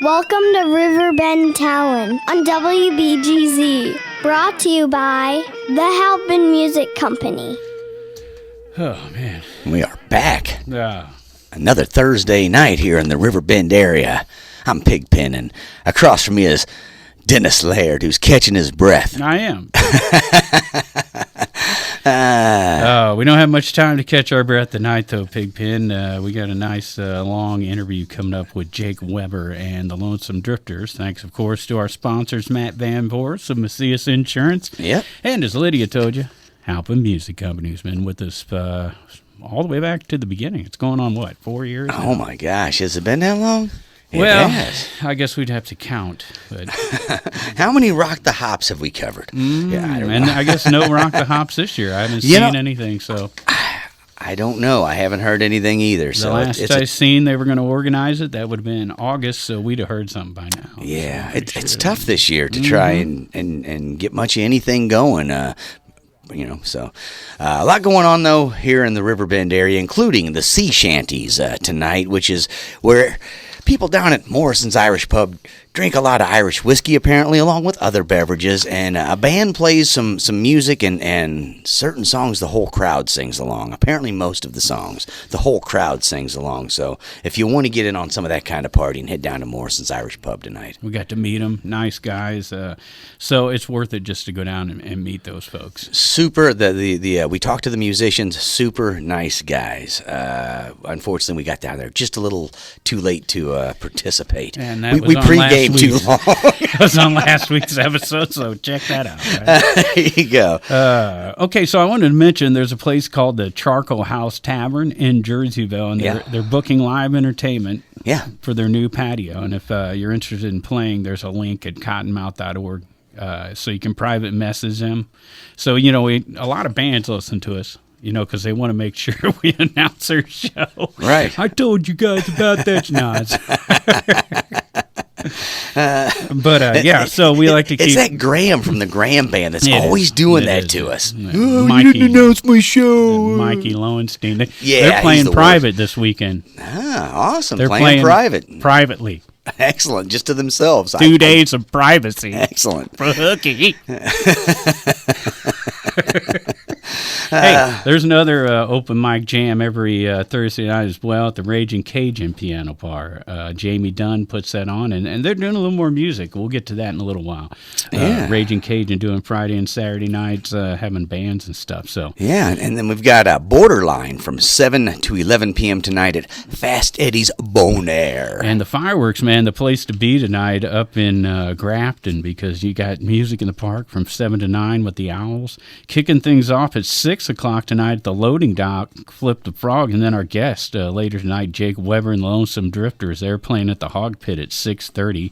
Welcome to Riverbend Talent on WBGZ. Brought to you by the Halpin Music Company. Oh, man. We are back. Yeah. Another Thursday night here in the Riverbend area. I'm Pigpen, and across from me is Dennis Laird, who's catching his breath. I am. We don't have much time to catch our breath tonight, though, Pigpen. We got a nice long interview coming up with Jake Weber and the Lonesome Drifters. Thanks, of course, to our sponsors, Matt Van Voorhis of Macias Insurance. Yep. And as Lydia told you, Halpin Music Company, who's been with us all the way back to the beginning. It's going on, 4 years now? Oh, my gosh. Has it been that long? Well, I guess we'd have to count. But how many Rock the Hops have we covered? Yeah, I don't know. And I guess no Rock the Hops this year. I haven't seen anything, so. I don't know. I haven't heard anything either. The so last I seen they were going to organize it, that would have been August, so we'd have heard something by now. Yeah, it's tough this year to try and get much of anything going. So a lot going on, though, here in the Riverbend area, including the sea shanties tonight, which is where people down at Morrison's Irish Pub drink a lot of Irish whiskey, apparently, along with other beverages, and a band plays some music and certain songs the whole crowd sings along. Apparently most of the songs, the whole crowd sings along. So if you want to get in on some of that kind of partying, head down to Morrison's Irish Pub tonight. We got to meet them, nice guys, so it's worth it just to go down and meet those folks. Super, we talked to the musicians, super nice guys. Unfortunately, we got down there just a little too late to participate. And that we pregame too long. It was on last week's episode, so check that out. Right? There you go. Okay, so I wanted to mention there's a place called the Charcoal House Tavern in Jerseyville, and they're booking live entertainment for their new patio. And if you're interested in playing, there's a link at cottonmouth.org. So you can private message them. So, a lot of bands listen to us, because they want to make sure we announce our show. Right. I told you guys about that. So we like to keep... It's that Graham from the Graham Band that's always doing that to us. Mikey, you didn't announce my show. Mikey Lowenstein. They're playing private this weekend. Ah, awesome. They're playing private. Privately. Excellent, just to themselves. 2 days of privacy. Excellent. For hooky. Hey, there's another open mic jam every Thursday night as well at the Ragin Cajun Piano Bar. Jamie Dunn puts that on, and they're doing a little more music. We'll get to that in a little while. Ragin Cajun doing Friday and Saturday nights, having bands and stuff. So yeah, and then we've got Borderline from 7 to 11 p.m. tonight at Fast Eddie's Bon Air. And the fireworks, man, the place to be tonight up in Grafton, because you got music in the park from 7 to 9 with the Owls. Kicking things off at 6 o'clock tonight at the loading dock, Flip the Frog, and then our guest later tonight, Jake Weber and the Lonesome Drifters. They're playing at the Hog Pit at 6:30.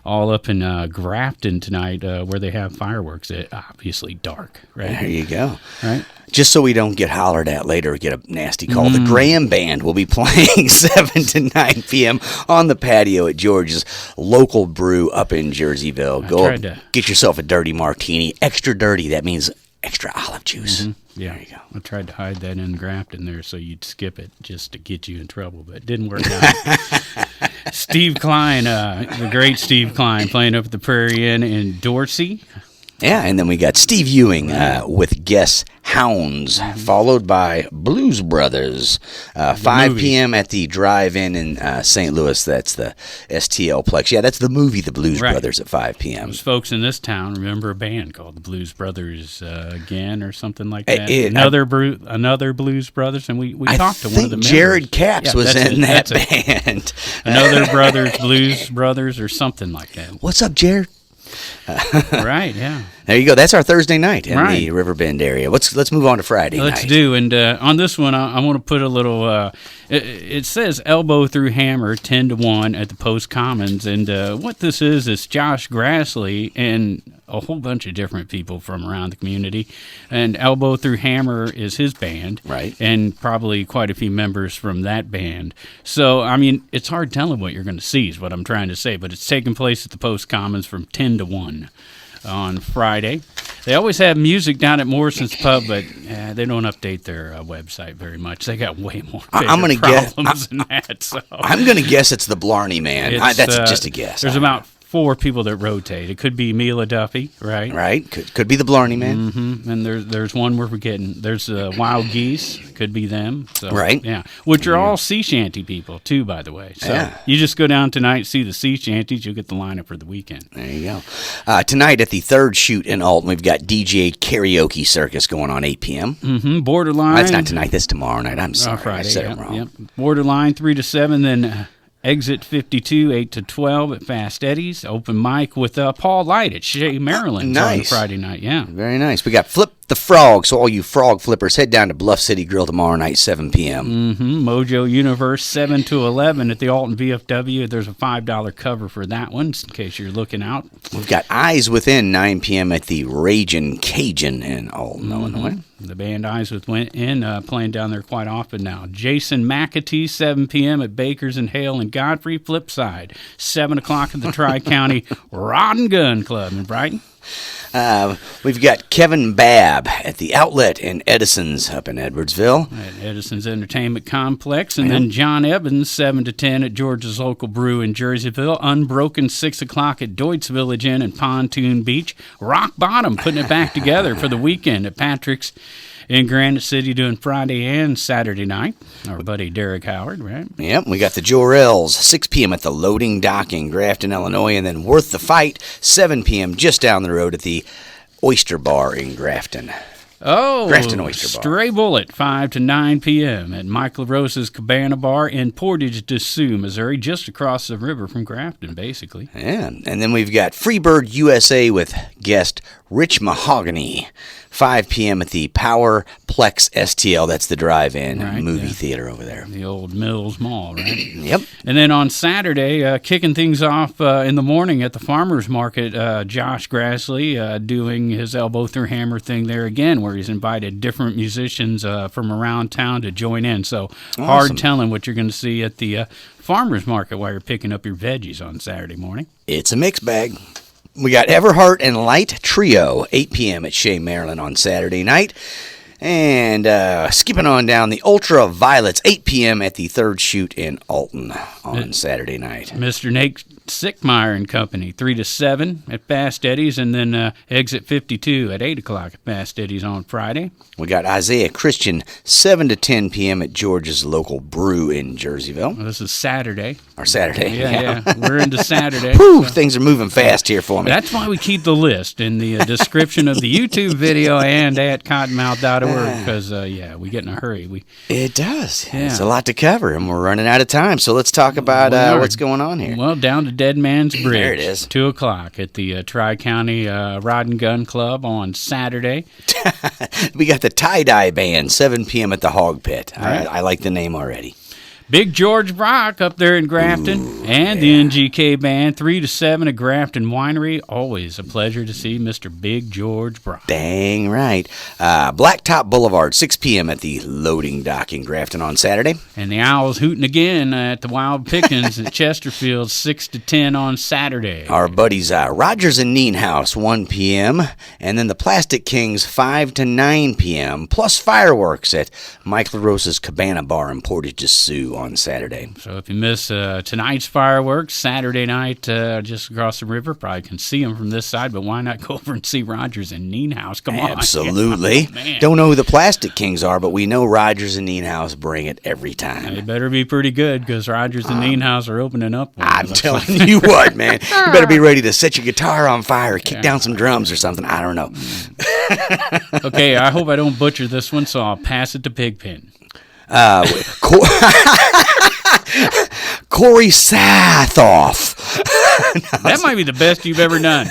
All up in Grafton tonight, where they have fireworks. Obviously dark, right? There you go. Right. Just so we don't get hollered at later or get a nasty call, the Graham Band will be playing 7 to 9 p.m. on the patio at George's local brew up in Jerseyville. Go up, get yourself a dirty martini. Extra dirty, that means extra olive juice. Yeah, there you go. I tried to hide that in Grafton there so you'd skip it just to get you in trouble, but it didn't work out. Steve Klein, the great Steve Klein, playing up at the Prairie Inn in Dorsey. Yeah, and then we got Steve Ewing with Guess Hounds, followed by Blues Brothers, 5 p.m. at the Drive-In in St. Louis. That's the STL Plex. Yeah, that's the movie The Blues Brothers at 5 p.m. Those folks in this town remember a band called the Blues Brothers again or something like that. Another Blues Brothers, and we talked to one of the members. Jerrod Capps was in that band. Another Brothers, Blues Brothers, or something like that. What's up, Jerrod? Right, yeah. There you go. That's our Thursday night in the Riverbend area. Let's move on to Friday night. Let's do. And on this one, I want to put a little. It says elbow through hammer 10 to 1 at the Post Commons, and what this is Josh Grassley and a whole bunch of different people from around the community. And Elbow Through Hammer is his band. Right. And probably quite a few members from that band. So, I mean, it's hard telling what you're going to see is what I'm trying to say. But it's taking place at the Post Commons from 10 to 1 on Friday. They always have music down at Morrison's Pub, but they don't update their website very much. They got way more problems than that. So. I'm going to guess it's the Blarney Man. That's just a guess. There's about 4 people that rotate. It could be Mila Duffy, right? Right. Could be the Blarney Man. Mm-hmm. And there's one we're forgetting. There's Wild Geese. Could be them. So, right. Yeah. Which are all sea shanty people, too, by the way. So you just go down tonight, see the sea shanties, you'll get the lineup for the weekend. There you go. Tonight at the third shoot in Alton, we've got DJ Karaoke Circus going on 8 p.m. Mm-hmm. Borderline. That's not tonight. That's tomorrow night. I'm sorry. Friday, I said it wrong. Yep. Borderline 3 to 7, then... Exit 52, 8 to 12 at Fast Eddie's. Open mic with Paul Light at Chez, Marilyns on Friday night. Yeah. Very nice. We got Flip the Frog, so all you frog flippers, head down to Bluff City Grill tomorrow night, 7 p.m. Mm-hmm. Mojo Universe, 7 to 11 at the Alton VFW. There's a $5 cover for that one, in case you're looking out. We've got Eyes Within, 9 p.m. at the Ragin Cajun in Alton, Illinois. The band Eyes Within playing down there quite often now. Jason McAtee, 7 p.m. at Baker's and Hale and Godfrey. Flipside, 7 o'clock at the Tri-County Rod and Gun Club in Brighton. We've got Kevin Babb at the Outlet in Edisons up in Edwardsville. At Edisons Entertainment Complex. And then John Evans, 7 to 10 at George's Local Brew in Jerseyville. Unbroken, 6 o'clock at Doit's Village Inn and Pontoon Beach. Rock Bottom putting it back together for the weekend at Patrick's in Granite City doing Friday and Saturday night. Our buddy Derek Howard, right? Yep, we got the Jorels, 6 p.m. at the Loading Dock in Grafton, Illinois, and then Worth the Fight, 7 p.m. just down the road at the Oyster Bar in Grafton. Oh, Grafton Oyster Bar. Stray Bullet, 5 to 9 p.m. at Mike LaRosa's Cabana Bar in Portage de Sioux, Missouri, just across the river from Grafton, basically. Yeah, and then we've got Freebird USA with guest Rich Mahogany, 5 p.m. at the Powerplex STL. That's the drive-in movie theater over there. The old Mills Mall, right? Yep. And then on Saturday, kicking things off in the morning at the Farmers Market, Josh Grassley doing his elbow through hammer thing there again, where he's invited different musicians from around town to join in. So hard telling what you're going to see at the Farmers Market while you're picking up your veggies on Saturday morning. It's a mixed bag. We got Everhart and Light Trio, 8 p.m. at Chez, Maryland on Saturday night. And skipping on down, the Ultraviolets, 8 p.m. at the third shoot in Alton on Saturday night. Mr. Nate Sickmeyer and Company, 3 to 7 at Fast Eddie's, and then Exit 52 at 8 o'clock at Fast Eddie's on Friday. We got Isaiah Christian, 7 to 10 p.m. at George's Local Brew in Jerseyville. Well, this is Saturday. Or Saturday. Yeah. We're into Saturday. Whew, so. Things are moving fast here for me. That's why we keep the list in the description of the YouTube video and at cottonmouth.org, because, we get in a hurry. It does. Yeah. It's a lot to cover, and we're running out of time, so let's talk about what's going on here. Well, down to Dead Man's Bridge. There it is. 2 o'clock at the Tri-County Rod and Gun Club on Saturday. We got the Tie-Dye Band, 7 p.m. at the Hog Pit. Right. I like the name already. Big George Brock up there in Grafton, and the NGK Band, 3 to 7 at Grafton Winery. Always a pleasure to see Mr. Big George Brock. Dang right. Blacktop Boulevard, 6 p.m. at the Loading Dock in Grafton on Saturday. And the Owls hooting again at the Wild Pickens at Chesterfield, 6 to 10 on Saturday. Our buddies Rogers and Neenhouse, 1 p.m. And then the Plastic Kings, 5 to 9 p.m. Plus fireworks at Mike LaRosa's Cabana Bar in Portage de Sioux on Saturday. So if you miss tonight's fireworks, Saturday night just across the river, probably can see them from this side, but why not go over and see Rogers and Neenhouse? Come on. Absolutely. Oh, don't know who the Plastic Kings are, but we know Rogers and Neenhouse bring it every time. They better be pretty good, because Rogers and Neenhouse are opening up. I'm telling you what, man. You better be ready to set your guitar on fire, kick down some drums or something. I don't know. Okay, I hope I don't butcher this one, so I'll pass it to Pigpen. Corey Sathoff. That might be the best you've ever done.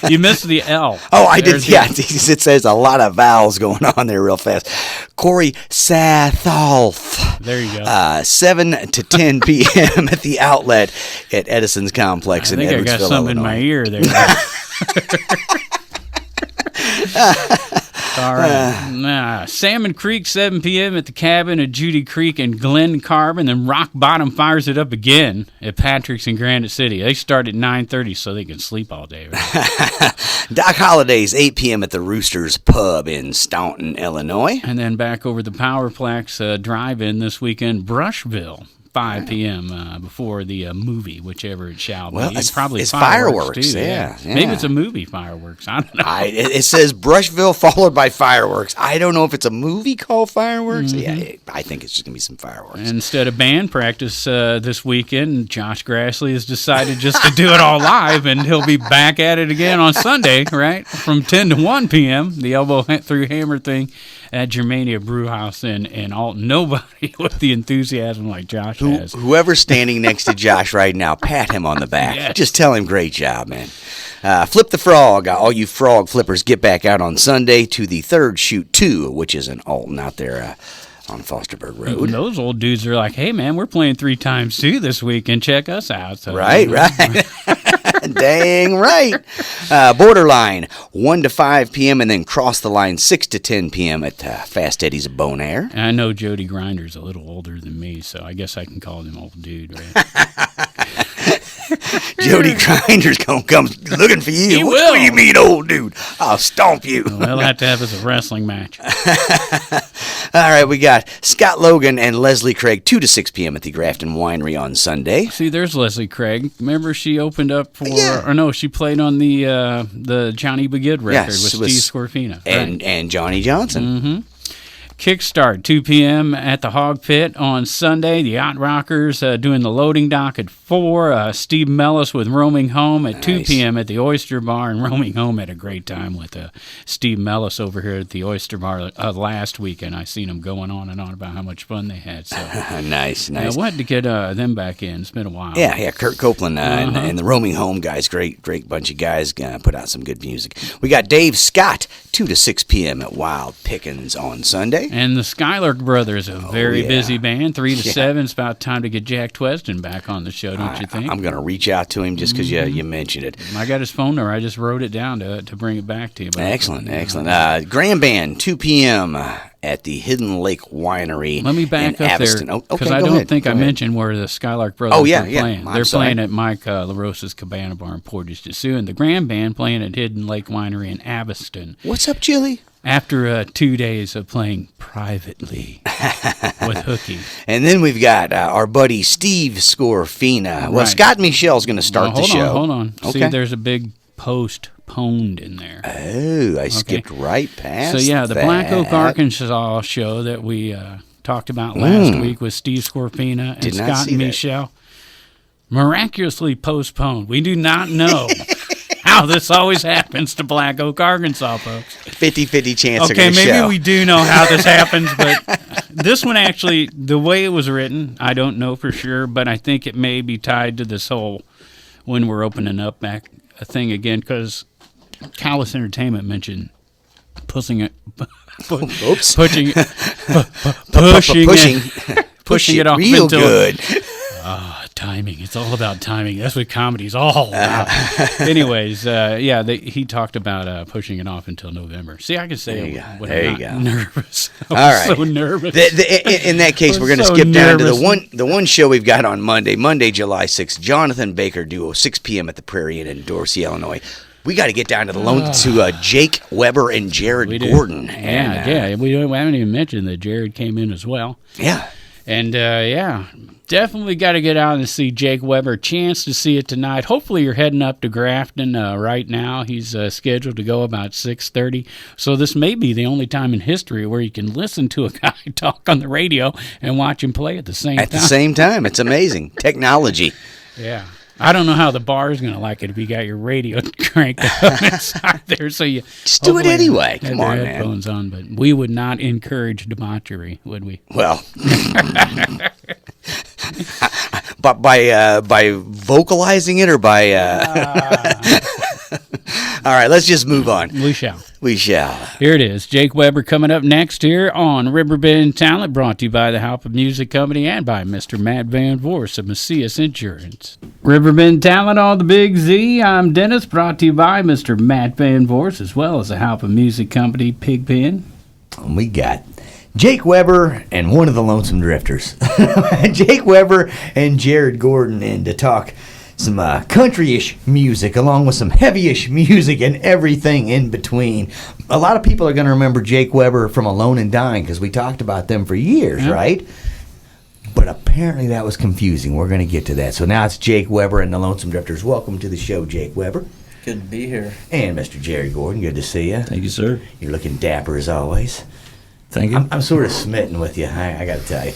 You missed the L. Oh, I did. Yeah, it says a lot of vowels going on there real fast. Corey Sathoff. There you go. 7 to 10 p.m. at the Outlet at Edison's Complex in Edwardsville, I got something Illinois. in my ear there. All right. Salmon Creek, 7 p.m. at the cabin at Judy Creek and Glen Carbon. Then Rock Bottom fires it up again at Patrick's in Granite City. They start at 9:30 so they can sleep all day. Right? Doc Holiday's 8 p.m. at the Roosters Pub in Staunton, Illinois. And then back over the Powerplex drive-in this weekend, Brushville. 5 p.m. Before the movie, whichever it shall be. Well, It's probably it's fireworks, too. Yeah. Maybe it's a movie, fireworks. I don't know. It says Brushville followed by fireworks. I don't know if it's a movie called Fireworks. Yeah, I think it's just going to be some fireworks. Instead of band practice this weekend, Josh Grassley has decided just to do it all live, and he'll be back at it again on Sunday, right? From 10 to 1 p.m., the elbow through hammer thing at Germania Brewhouse in Alton. Nobody with the enthusiasm like Josh has. Whoever's standing next to Josh right now, pat him on the back. Yes. Just tell him, great job, man. Flip the Frog. All you frog flippers, get back out on Sunday to the Third Shoot 2, which is in Alton out there on Fosterburg Road. And those old dudes are like, hey, man, we're playing 3 times 2 this weekend. Check us out. So, Right. Dang right. Borderline, 1 to 5 p.m., and then Cross the Line, 6 to 10 p.m. at Fast Eddie's Bonaire. And I know Jody Grinder's a little older than me, so I guess I can call him old dude, right? Jody Grinder's going to come looking for you. He What will. do you mean, old dude? I'll stomp you. Well, they'll have to have us a wrestling match. All right, we got Scott Logan and Leslie Craig, 2 to 6 p.m. at the Grafton Winery on Sunday. See, there's Leslie Craig. Remember she opened up for, Yeah. or no, she played on the Johnny B. Goode record Yes, with Steve Scorfina. And Johnny Johnson. Kickstart, 2 p.m. at the Hog Pit on Sunday. The Yacht Rockers doing the loading dock at 4. Steve Mellis with Roaming Home at 2 p.m. at the Oyster Bar. And Roaming Home had a great time with Steve Mellis over here at the Oyster Bar last weekend. I seen him going on and on about how much fun they had. So Nice. I wanted to get them back in. It's been a while. Yeah, Kurt Copeland and the Roaming Home guys, great bunch of guys, put out some good music. We got Dave Scott, 2 to 6 p.m. at Wild Pickens on Sunday. And the Skylark Brothers, a very yeah. busy band, 3 to 7. It's about time to get Jack Tweston back on the show, don't you think? I'm going to reach out to him just because you mentioned it. I got his phone number. I just wrote it down to bring it back to you. But Excellent. Grand Band, 2 p.m. at the Hidden Lake Winery. Let me back in up Aviston. there, Oh, because okay, I go don't ahead. think Go I ahead. mentioned where the Skylark Brothers Oh, yeah, are yeah. playing. I'm They're sorry. playing at Mike LaRosa's Cabana Bar in Portage de Sioux, and the Grand Band playing at Hidden Lake Winery in Aviston. What's up, Chili? After 2 days of playing privately with Hookie. And then we've got our buddy Steve Scorfina. Well, Right. Scott Michelle's going to start the show. Hold on. Okay. See, there's a big postponed in there. Oh, I skipped right past So, yeah, the that. Black Oak, Arkansas show that we talked about last week with Steve Scorfina and Did not Scott see and that. Michelle, miraculously postponed. We do not know how this always happens to Black Oak, Arkansas, folks. 50-50 chance they're Okay, going to maybe show. we do know how this happens, but this one actually, the way it was written, I don't know for sure, but I think it may be tied to this whole when we're opening up back a thing again, because Callous Entertainment mentioned pushing it Pushing it off real until good. timing. It's all about timing. That's what comedy's all about. Anyways, he talked about pushing it off until November. See, I can say it when There I'm you not go. nervous. I'm All right. so nervous. In that case, I'm we're going to so skip down to nervous. the one show we've got on Monday, July 6th. Jonathan Baker Duo, 6 p.m. at the Prairie Inn in Dorsey, Illinois. We got to get down to to Jake Weber and Jerrod We do. Gordon. We haven't even mentioned that Jerrod came in as well. Yeah. And, definitely got to get out and see Jake Weber. Chance to see it tonight. Hopefully you're heading up to Grafton right now. He's scheduled to go about 6:30. So this may be the only time in history where you can listen to a guy talk on the radio and watch him play at the same time. At the same time. It's amazing. Technology. Yeah. I don't know how the bar is going to like it if you got your radio cranked up inside there. So you Just do it hopefully anyway. have Come your on, man. headphones on, but we would not encourage debauchery, would we? Well, but by vocalizing it or by All right, let's just move on. We shall. We shall. Here it is. Jake Weber coming up next here on Riverbend Talent, brought to you by the Halpin Music Company and by Mr. Matt Van Voorhis of Macias Insurance. Riverbend Talent on the Big Z. I'm Dennis, brought to you by Mr. Matt Van Voorhis, as well as the Halpin Music Company, Pigpen. We got Jake Weber and one of the Lonesome Drifters. Jake Weber and Jerrod Gordon in to talk some country-ish music along with some heavy-ish music and everything in between. A lot of people are going to remember Jake Weber from Alone and Dying because we talked about them for years, right? But apparently that was confusing. We're going to get to that. So now it's Jake Weber and the Lonesome Drifters. Welcome to the show, Jake Weber. Good to be here. And Mr. Jerrod Gordon, good to see you. Thank you, sir. You're looking dapper as always. Thank you. I'm sort of smitten with you, I got to tell you.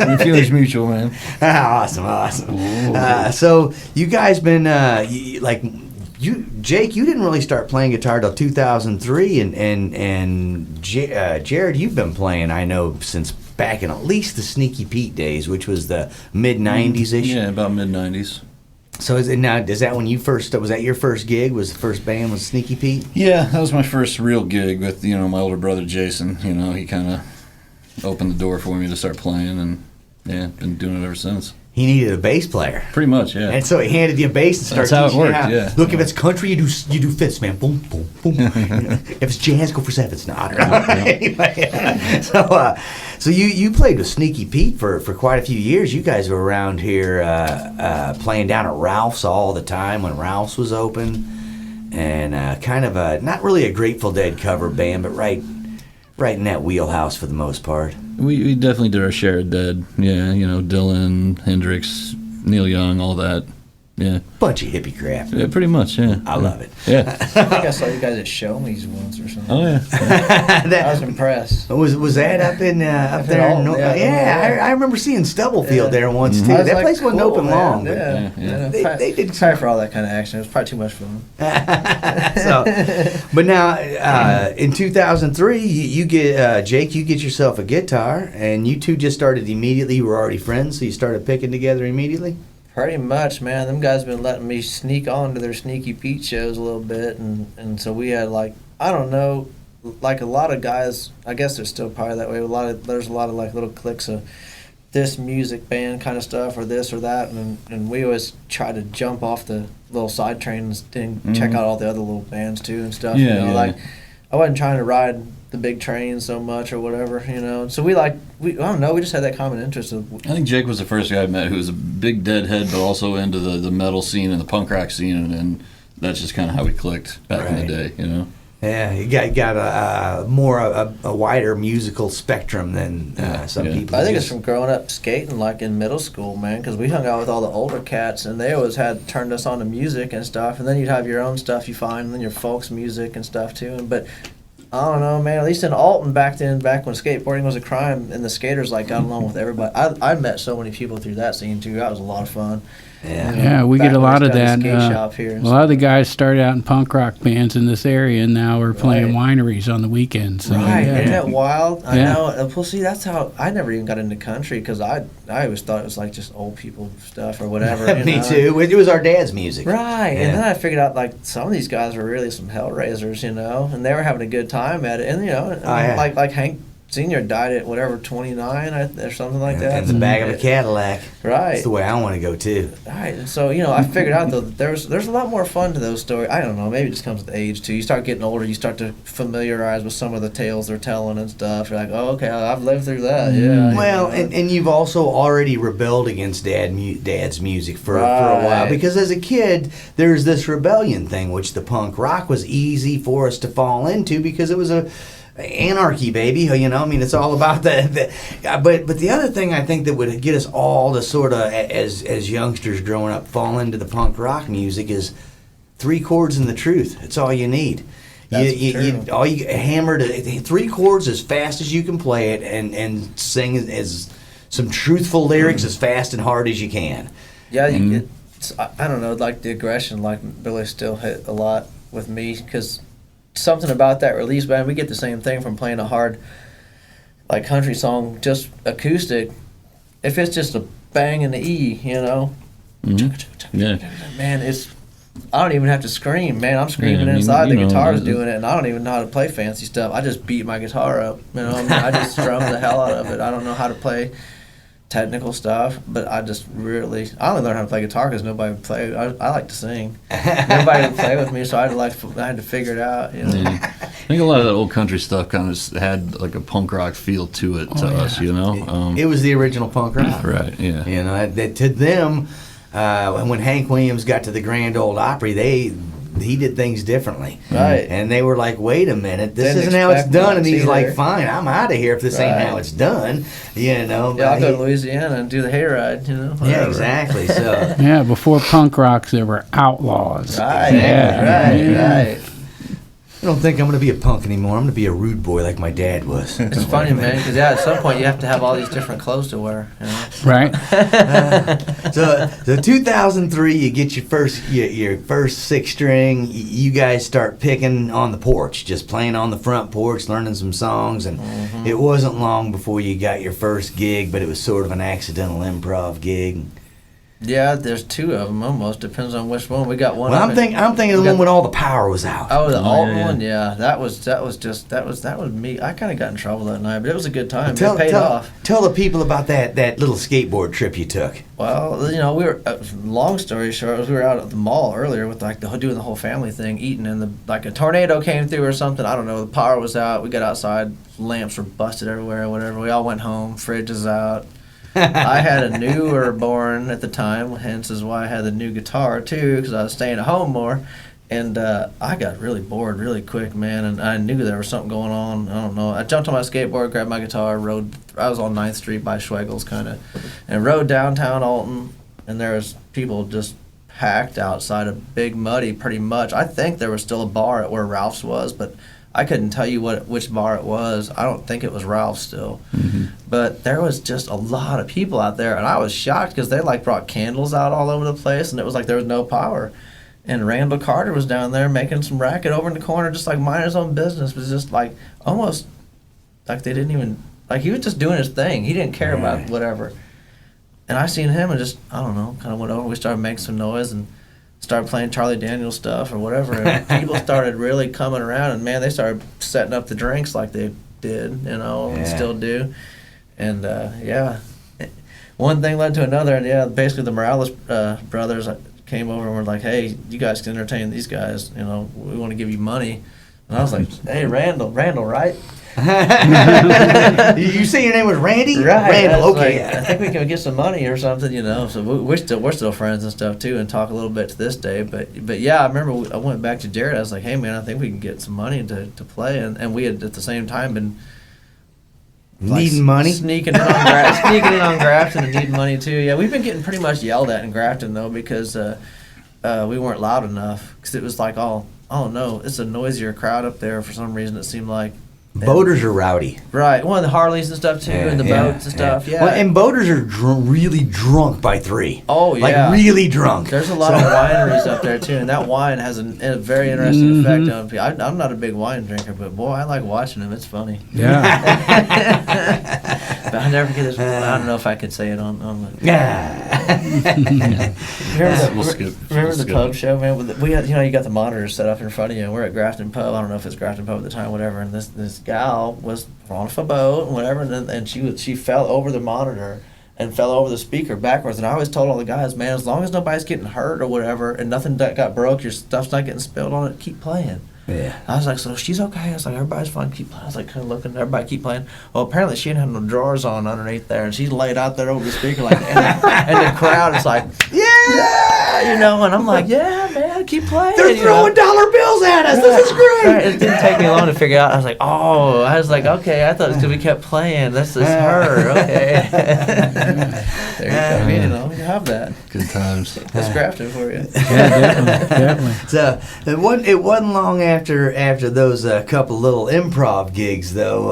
Your feelings mutual, man. Awesome. So you guys been Jake, you didn't really start playing guitar till 2003, and Jerrod, you've been playing, I know, since back in at least the Sneaky Pete days, which was the mid '90s ish. Yeah, about mid '90s. So is that when you first, was that your first gig? Was the first band was Sneaky Pete? Yeah, that was my first real gig with my older brother Jason. He kind of opened the door for me to start playing, and yeah, been doing it ever since. He needed a bass player. Pretty much, yeah. And so he handed you a bass and started That's how teaching it you worked, how. yeah. Look, if it's country, you do fifths, man. Boom, boom, boom. If it's jazz, go for sevenths. No, anyway, so you played with Sneaky Pete for quite a few years. You guys were around here playing down at Ralph's all the time when Ralph's was open, and kind of not really a Grateful Dead cover band, but right in that wheelhouse for the most part. We definitely did our share of Dead. Yeah, Dylan, Hendrix, Neil Young, all that. Yeah. Bunch of hippie crap. Yeah, pretty much, yeah. I love it. Yeah. I think I saw you guys at Show Me's once or something. Oh, yeah. I was impressed. Was that up in up there? Alton, I remember seeing Stubblefield there once too. That place wasn't open long. But they did. Sorry for all that kind of action. It was probably too much fun. But now in 2003, you get Jake. You get yourself a guitar, and you two just started immediately. You were already friends, so you started picking together immediately. Pretty much, man. Them guys been letting me sneak on to their Sneaky Pete shows a little bit, and so we had I don't know, like a lot of guys. I guess they're still probably that way. There's a lot of like little cliques of this music band kind of stuff or this or that, and we always try to jump off the little side trains and check out all the other little bands too and stuff. Yeah. I wasn't trying to ride the big train so much or whatever, So we I don't know, we just had that common interest of. I think Jake was the first guy I met who was a big Deadhead, but also into the metal scene and the punk rock scene, and that's just kind of how we clicked back in the day, Yeah, you got a wider musical spectrum than some people. I think it's from growing up skating in middle school, man, because we hung out with all the older cats, and they always had turned us on to music and stuff, and then you'd have your own stuff you find, and then your folks music and stuff too, but I don't know, man. At least in Alton back when skateboarding was a crime, and the skaters got along with everybody. I met so many people through that scene too. That was a lot of fun. Yeah, we get a lot of that. Shop here a lot of the guys started out in punk rock bands in this area, and now we're playing wineries on the weekends. So, right, yeah. Isn't that wild? I know. Well, see, that's how I never even got into country because I always thought it was just old people stuff or whatever. Me too. It was our dad's music. Right, and then I figured out some of these guys were really some hellraisers, and they were having a good time at it, and like Hank Senior died at 29 or something like that. And the back of a Cadillac. Right. That's the way I want to go too. Right. And so I figured out though that there's a lot more fun to those stories. I don't know. Maybe it just comes with age too. You start getting older. You start to familiarize with some of the tales they're telling and stuff. You're like, oh, okay, I've lived through that. Yeah. Well, and you've also already rebelled against dad's music for a while because as a kid there's this rebellion thing, which the punk rock was easy for us to fall into because it was anarchy, baby. It's all about but the other thing I think that would get us all to sort of as youngsters growing up fall into the punk rock music is 3 chords and the truth. It's all you need. You hammer to 3 chords as fast as you can play it and sing as some truthful lyrics as fast and hard as you can. Yeah, I don't know, the aggression really still hit a lot with me because something about that release band, we get the same thing from playing a hard country song just acoustic. If it's just a bang and the E, Mm-hmm. Yeah. man, I don't even have to scream, man. I'm screaming inside. The guitar's doing it, and I don't even know how to play fancy stuff. I just beat my guitar up. You know, I just strum the hell out of it. I don't know how to play technical stuff, but I only learned how to play guitar because nobody would play. I like to sing. Nobody would play with me, so I had to figure it out. You know? Yeah. I think a lot of that old country stuff kind of had like a punk rock feel to it to us, you know. It was the original punk rock, right? Yeah. You know, that to them, when Hank Williams got to the Grand Ole Opry, he did things differently. Right. And they were like, wait a minute, this Didn't isn't how it's expect done. And much he's either. like, fine, I'm out of here if this ain't how it's done. You know. Yeah, I'll go to Louisiana and do the hayride, you know. Yeah, whatever. exactly. So Yeah, before punk rocks, there were outlaws. Right, right. I don't think I'm going to be a punk anymore. I'm going to be a rude boy like my dad was. It's funny, man, because at some point you have to have all these different clothes to wear. You know? Right? So 2003, you get your first six string. You guys start picking on the porch, just playing on the front porch, learning some songs, and it wasn't long before you got your first gig, but it was sort of an accidental improv gig. Yeah, there's two of them almost. Depends on which one. We got one. Well, I'm thinking of the one when all the power was out. Oh, the Alton one, yeah. That was me. I kind of got in trouble that night, but it was a good time. It paid off. Tell the people about that little skateboard trip you took. Well, you know, we were. Long story short, we were out at the mall earlier with doing the whole family thing, eating, and a tornado came through or something. I don't know. The power was out. We got outside. Lamps were busted everywhere. Whatever. We all went home. Fridge is out. I had a newer born at the time, hence is why I had the new guitar too, because I was staying at home more, and I got really bored really quick, man, and I knew there was something going on. I don't know. I jumped on my skateboard, grabbed my guitar, rode. I was on 9th Street by Schwegel's kind of, and rode downtown Alton, and there was people just packed outside of Big Muddy pretty much. I think there was still a bar at where Ralph's was, but I couldn't tell you which bar it was. I don't think it was Ralph's still. But there was just a lot of people out there, and I was shocked because they brought candles out all over the place, and it was like there was no power. And Randall Carter was down there making some racket over in the corner, just minding his own business. It was just almost like they didn't even, he was just doing his thing. He didn't care about whatever. And I seen him and just, I don't know, kind of went over. We started making some noise and started playing Charlie Daniels stuff or whatever, and people started really coming around, and man, they started setting up the drinks like they did, you know, and still do. And one thing led to another, and basically the Marilyns brothers came over and were like, hey, you guys can entertain these guys, you know, we want to give you money. And I was like, hey, Randall, right? You say your name was Randy? Right. Randall, okay. I think we can get some money or something, you know. So we're still friends and stuff too, and talk a little bit to this day. But yeah, I remember I went back to Jerrod. I was like, hey man, I think we can get some money to play, and we had at the same time been needing money, sneaking in on Grafton and needing money too. Yeah, we've been getting pretty much yelled at in Grafton though because we weren't loud enough because it was oh no, it's a noisier crowd up there for some reason. It seemed like. Boaters are rowdy. Right. One of the Harleys and stuff, too, and the boats and stuff, yeah. Well, and boaters are really drunk by 3. Oh, yeah. Really drunk. There's a lot of wineries up there, too, and that wine has a very interesting effect on people. I'm not a big wine drinker, but, boy, I like watching them. It's funny. Yeah. But I never get this. I don't know if I could say it on the... Remember the pub show, man? We had, you got the monitors set up in front of you, and we're at Grafton Pub. I don't know if it's Grafton Pub at the time, whatever, and this gal was off a boat and whatever, and she fell over the monitor and fell over the speaker backwards. And I always told all the guys, man, as long as nobody's getting hurt or whatever and nothing that got broke, your stuff's not getting spilled on it, keep playing. Yeah. I was like, so she's okay. I was like, everybody's fine. Keep playing. I was like, kind of looking. Everybody keep playing. Well, apparently she didn't have no drawers on underneath there, and she's laid out there over the speaker and the crowd is like, yeah, you know. And I'm like, yeah, man, keep playing. They're throwing dollar bills at us. This is great. Right. It didn't take me long to figure out. I was like, okay. I thought it was because we kept playing. This is her. Okay. There you go. You know, you have that. Good times. That's Grafton for you. Yeah, definitely. So it wasn't long after those couple little improv gigs though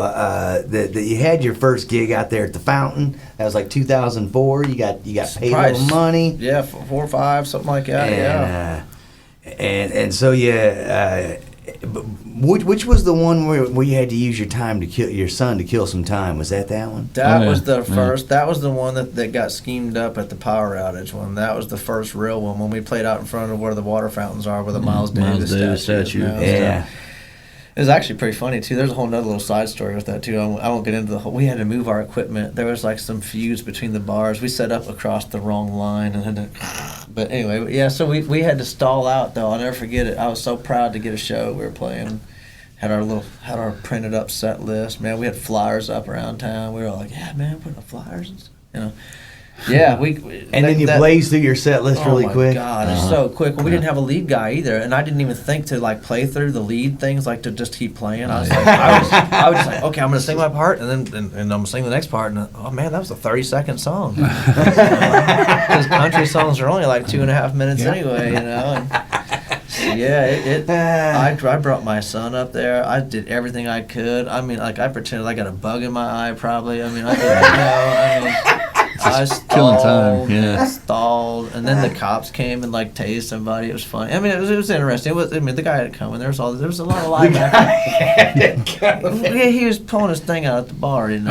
that you had your first gig out there at the Fountain. That was 2004. You got paid a little money. Yeah, 4 or 5, something like that. And so Which was the one where you had to use your son to kill some time? Was that one? That was the first. That was the one that got schemed up at the power outage one. That was the first real one when we played out in front of where the water fountains are, where the Miles Davis statue. Yeah. It was actually pretty funny too. There's a whole nother little side story with that too. I won't get into the whole. We had to move our equipment. There was like some fuse between the bars. We set up across the wrong line, and then. But anyway, yeah. So we had to stall out though. I'll never forget it. I was so proud to get a show we were playing. Had our printed up set list. Man, we had flyers up around town. We were all like, yeah, man, putting up flyers. Yeah, then you blazed through your set list really quick. Oh my God, it's so quick. Well, we didn't have a lead guy either, and I didn't even think to like play through the lead things, like to just keep playing. I was like, I was just like, okay, I'm gonna sing my part, and then I'm gonna sing the next part, and oh man, that was a 30-second song. Because country songs are only like 2.5 minutes anyway, And, I brought my son up there. I did everything I could. I mean, like I pretended I got a bug in my eye, probably. I mean, I stalled, and then the cops came and like tased somebody. It was funny. I mean, it was interesting. The guy had come, and there was a lot of live action. Yeah, he was pulling his thing out at the bar. It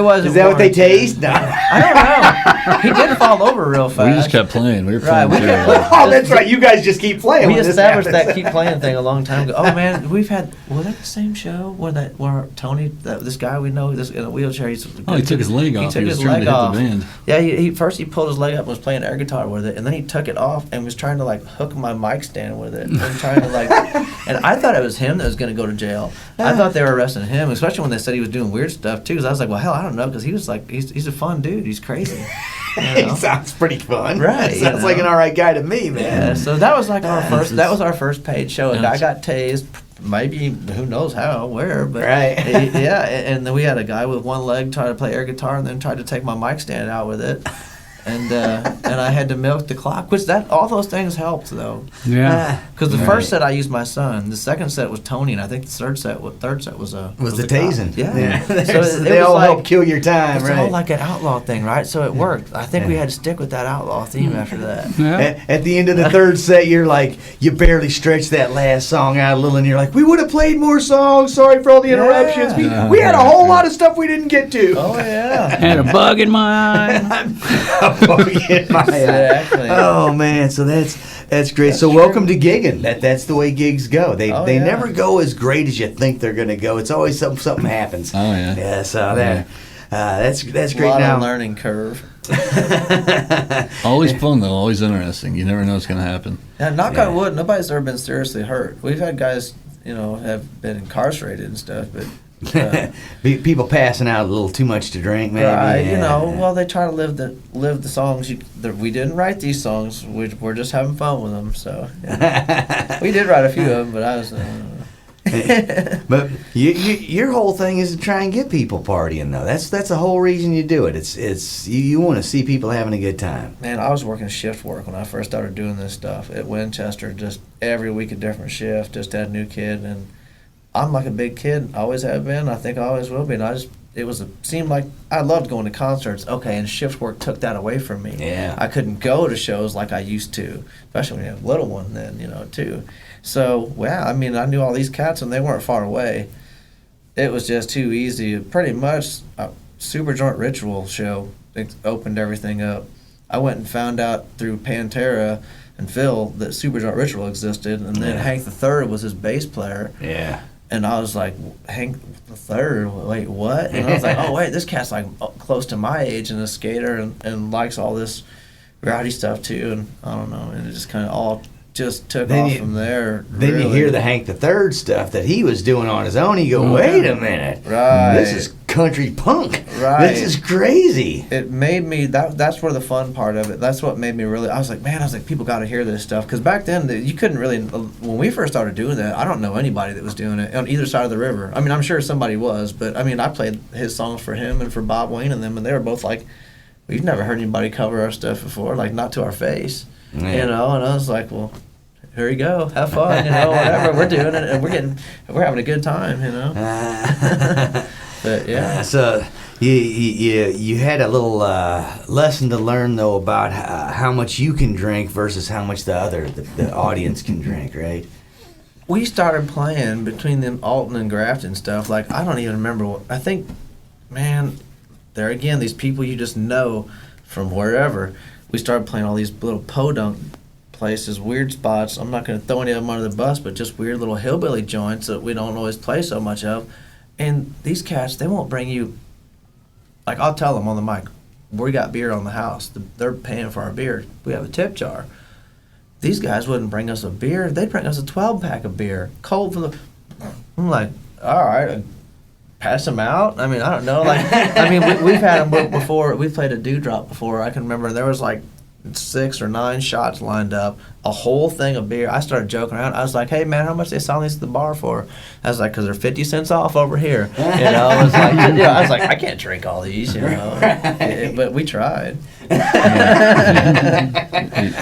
wasn't. Is that what they tased? No, I don't know. He did fall over real fast. We just kept playing. We were playing. Oh, that's right. You guys just keep playing. We established that keep playing thing a long time ago. Oh man, was that the same show where Tony, this guy we know, this in a wheelchair, he took his leg off. He was trying to hit the band. Yeah, he first pulled his leg up and was playing air guitar with it, and then he took it off and was trying to like hook my mic stand with it, and trying to like. And I thought it was him that was going to go to jail. I thought they were arresting him, especially when they said he was doing weird stuff too. Because I was like, well, hell, I don't know, because he was like, he's a fun dude. He's crazy. He sounds pretty fun. Right. Sounds like an all right guy to me, man. Yeah. So that was like our first. That was our first paid show. A guy got tased. Maybe who knows how, where, but yeah. And then we had a guy with one leg try to play air guitar and then tried to take my mic stand out with it, and I had to milk the clock. Which all those things helped though. Yeah. Because the first set I used my son. The second set was Tony, and I think the third set was the tasing. Cop. Yeah. So they all help kill your time, it's right? all like an outlaw thing, right? So it worked. I think we had to stick with that outlaw theme after that. Yeah. At the end of the third set, you're like, you barely stretched that last song out a little, and you're like, we would have played more songs. Sorry for all the interruptions. We had a whole lot of stuff we didn't get to. Oh yeah. Had a bug in my eye. Exactly. Oh man, so that's great. So welcome to gigging. That's the way gigs go. They never go as great as you think they're going to go. It's always something happens. Oh yeah. Yeah. So that's great. A lot now of learning curve. Always fun though. Always interesting. You never know what's going to happen. Yeah, knock on wood, nobody's ever been seriously hurt. We've had guys, have been incarcerated and stuff, but. People passing out a little too much to drink, maybe. Right, well, they try to live the songs. We didn't write these songs. We're just having fun with them. So we did write a few of them, but I was. But your whole thing is to try and get people partying, though. That's the whole reason you do it. It's you want to see people having a good time. Man, I was working shift work when I first started doing this stuff at Winchester. Just every week a different shift. Just had a new kid, and I'm like a big kid. Always have been. I think I always will be. And seemed like I loved going to concerts. Okay, and shift work took that away from me. Yeah. I couldn't go to shows like I used to, especially when you have a little one then, too. So, I knew all these cats and they weren't far away. It was just too easy. Pretty much a Super Joint Ritual show opened everything up. I went and found out through Pantera and Phil that Super Joint Ritual existed, and then Hank III was his bass player. Yeah. And I was like, Hank III, wait, what? And I was like, oh, wait, this cat's like close to my age and a skater and likes all this rowdy stuff too. And I don't know. And it just kind of all just took off from there. Then you hear the Hank III stuff that he was doing on his own. You go, wait a minute. Right. This is country punk. Right. This is crazy. It made me, that's where the fun part of it, that's what made me really, I was like, people got to hear this stuff. Because back then, you couldn't really, when we first started doing that, I don't know anybody that was doing it on either side of the river. I'm sure somebody was, but I played his songs for him and for Bob Wayne and them, and they were both like, we've never heard anybody cover our stuff before, like not to our face. Yeah. And I was like, well, here you go, have fun, whatever, we're doing it, and we're having a good time, But yeah. So you had a little lesson to learn though about how much you can drink versus how much the audience can drink, right? we started playing between them Alton and Grafton stuff. Like, I don't even remember what, I think, man, there again, these people you just know from wherever. We started playing all these little podunk places, weird spots. I'm not going to throw any of them under the bus, but just weird little hillbilly joints that we don't always play so much of. And these cats, they won't bring you, like, I'll tell them on the mic, we got beer on the house. They're paying for our beer. We have a tip jar. These guys wouldn't bring us a beer. They'd bring us a 12-pack of beer, cold from the... I'm like, all right, pass them out? I mean, I don't know. Like, I mean, we've had them before. We played a dewdrop before. I can remember there was like 6 or 9 shots lined up, a whole thing of beer. I started joking around. I was like, hey, man, how much they selling these at the bar for? I was like, because they're 50 cents off over here. You know, I was like, I can't drink all these, you know. But we tried.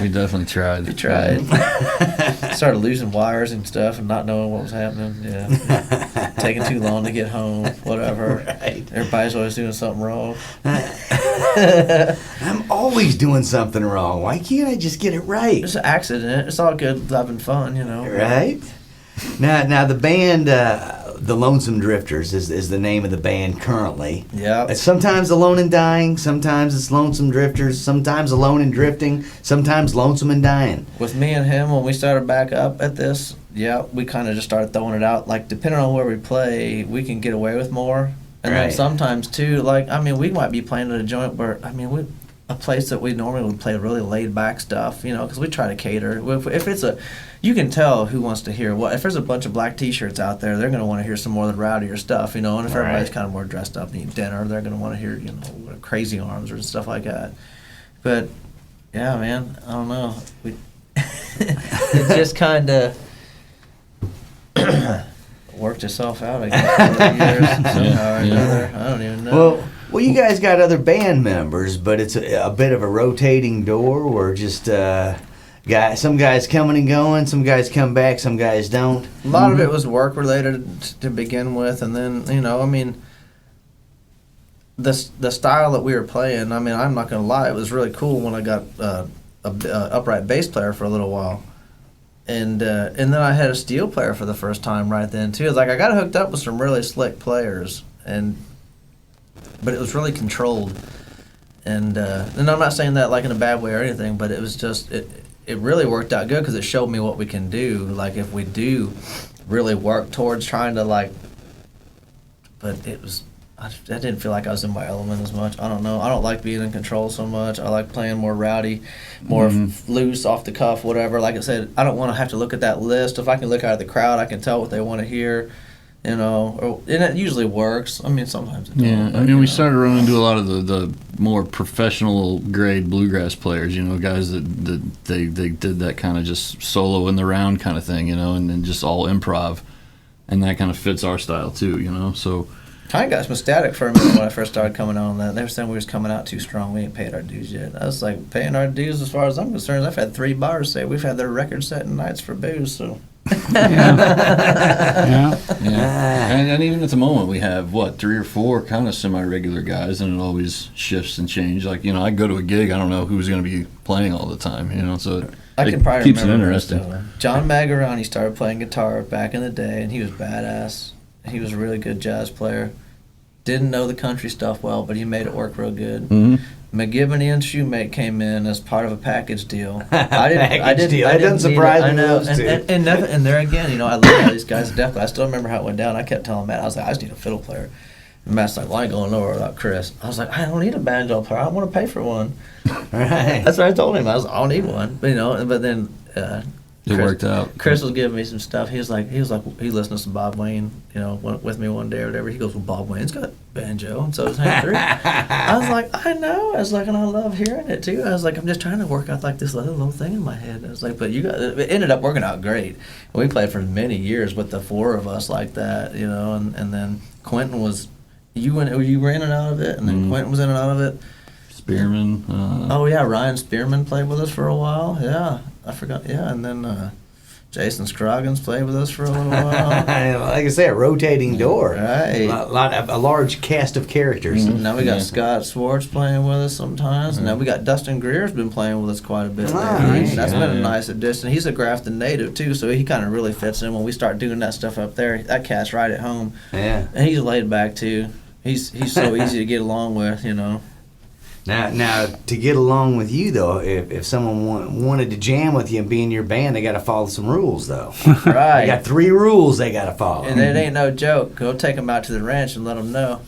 We definitely tried. We tried. Started losing wires and stuff and not knowing what was happening. Yeah. Taking too long to get home, whatever. Right. Everybody's always doing something wrong. I'm always doing something wrong. Why can't I just get it right? It's an accident. It's all good, having fun, you know. Right? Now the band, the Lonesome Drifters is the name of the band currently. Yeah. It's sometimes Alone and Dying, sometimes it's Lonesome Drifters, sometimes Alone and Drifting, sometimes Lonesome and Dying. With me and him, when we started back up at this, yeah, we kind of just started throwing it out. Like, depending on where we play, we can get away with more. And then Right. sometimes, too, like, I mean, we might be playing at a joint where, I mean, a place that we normally would play really laid-back stuff, you know, because we try to cater. If it's you can tell who wants to hear what. If there's a bunch of black T-shirts out there, they're going to want to hear some more of the rowdier stuff, you know. And if everybody's kind of more dressed up and eat dinner, they're going to want to hear, you know, Crazy Arms or stuff like that. But yeah, man, I don't know. It just kind of worked itself out, I guess, over the years somehow or another. I don't even know. Well, you guys got other band members, but it's a bit of a rotating door, or just some guys coming and going, some guys come back, some guys don't. A lot of it was work related to begin with, and then, you know, I mean, the style that we were playing, I mean, I'm not going to lie, it was really cool when I got a upright bass player for a little while. And then I had a steel player for the first time right then, too. It's like I got hooked up with some really slick players, but it was really controlled. And I'm not saying that like in a bad way or anything, but it was just, it really worked out good because it showed me what we can do. Like, if we do really work towards trying to, like, but it was, I didn't feel like I was in my element as much. I don't know. I don't like being in control so much. I like playing more rowdy, more loose, off the cuff, whatever. Like I said, I don't want to have to look at that list. If I can look out at the crowd, I can tell what they want to hear, you know. And it usually works. I mean, sometimes it Yeah, don't. I mean, we started running into a lot of the more professional grade bluegrass players, you know, guys that they did that kind of just solo in the round kind of thing, you know, and then just all improv. And that kind of fits our style too, you know, so... I got some static for a minute when I first started coming on that. They were saying we was coming out too strong. We ain't paid our dues yet. I was like, paying our dues as far as I'm concerned. I've had 3 bars say we've had their record-setting nights for booze, so... Yeah. And even at the moment, we have, 3 or 4 kind of semi-regular guys, and it always shifts and changes. Like, you know, I go to a gig, I don't know who's going to be playing all the time, you know, so I can probably keeps it remember interesting. John Magarani started playing guitar back in the day, and he was badass. He was a really good jazz player. Didn't know the country stuff well, but he made it work real good. Mm-hmm. McGivney and Shoemate came in as part of a package deal. It doesn't surprise me. Those two. And there again, you know, I love all these guys to death. I still remember how it went down. I kept telling Matt, I was like, I just need a fiddle player. And Matt's like, well, I ain't going nowhere without Chris. I was like, I don't need a banjo player. I want to pay for one. Right. That's what I told him. I was like, I don't need one. But, you know, but then It worked out. Chris was giving me some stuff. He listened to some Bob Wayne, you know, with me one day or whatever. He goes, well, Bob Wayne's got banjo, and so does Hank 3. I was like, I know. I was like, and I love hearing it too. I was like, I'm just trying to work out like this other little thing in my head. I was like, but it ended up working out great. And we played for many years with the 4 of us like that, you know, and then Quentin was, you were in and out of it, and then Quentin was in and out of it. Spearman. Oh yeah, Ryan Spearman played with us for a while. Yeah, I forgot. Yeah, and then Jason Scroggins played with us for a little while. Like I say, a rotating door. Right. A large cast of characters. Now we got Scott Swartz playing with us sometimes. Now we got Dustin Greer's been playing with us quite a bit. Nice. That's been a nice addition. He's a Grafton native too, so he kind of really fits in when we start doing that stuff up there. That cat's right at home. Yeah. And he's laid back too. He's so easy to get along with, you know. Now, to get along with you, though, if someone wanted to jam with you and be in your band, they got to follow some rules, though. Right. They got 3 rules they got to follow. And it ain't no joke. Go take them out to the ranch and let them know.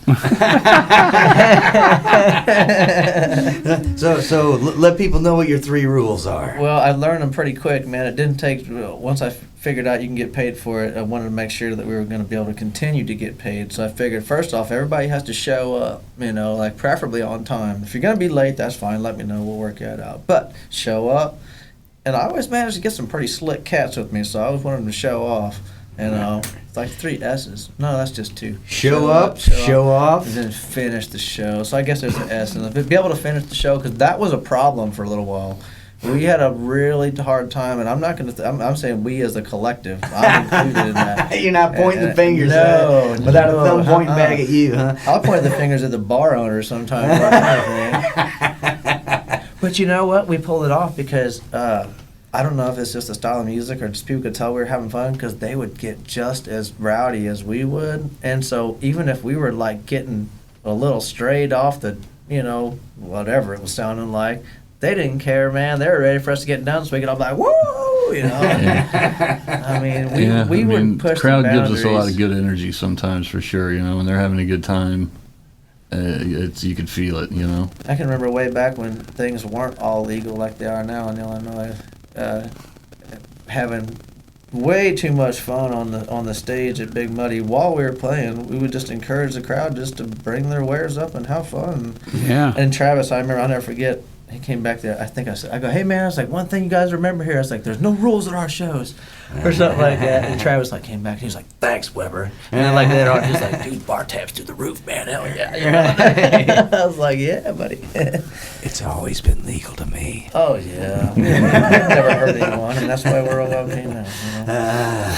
So let people know what your 3 rules are. Well, I learned them pretty quick, man. It didn't take, once I figured out you can get paid for it, I wanted to make sure that we were going to be able to continue to get paid. So I figured, first off, everybody has to show up, you know, like preferably on time. If you're going to be late, that's fine. Let me know. We'll work that out. But show up. And I always managed to get some pretty slick cats with me, so I always wanted them to show off. You know, it's like 3 S's. No, that's just 2. Show up, show off. And then finish the show. So I guess there's an S in it. Be able to finish the show, because that was a problem for a little while. We had a really hard time, and I'm not going to. I'm saying we as a collective. I'm included in that. You're not pointing the fingers without a thumb pointing back at you, huh? I'll point the fingers at the bar owner sometimes. But you know what? We pulled it off because I don't know if it's just the style of music or just people could tell we were having fun, because they would get just as rowdy as we would, and so even if we were like getting a little strayed off the, you know, whatever it was sounding like. They didn't care, man. They were ready for us to get done, so we could all be like, "Woo!" You know. I mean, we would push the crowd the gives us a lot of good energy sometimes, for sure. You know, when they're having a good time, you could feel it. You know. I can remember way back when things weren't all legal like they are now in Illinois, having way too much fun on the stage at Big Muddy. While we were playing, we would just encourage the crowd just to bring their wares up and have fun. Yeah. And Travis, I remember, I'll never forget. He came back there. I go, hey man, I was like, one thing you guys remember here. I was like, there's no rules at our shows, or something like that. And Travis like came back and he was like, thanks, Weber. And then like later on, he was like, dude, bar tabs through the roof, man. Hell yeah. You know? I was like, yeah, buddy. It's always been legal to me. Oh yeah. Never hurt anyone, and that's why we're all okay now. You know?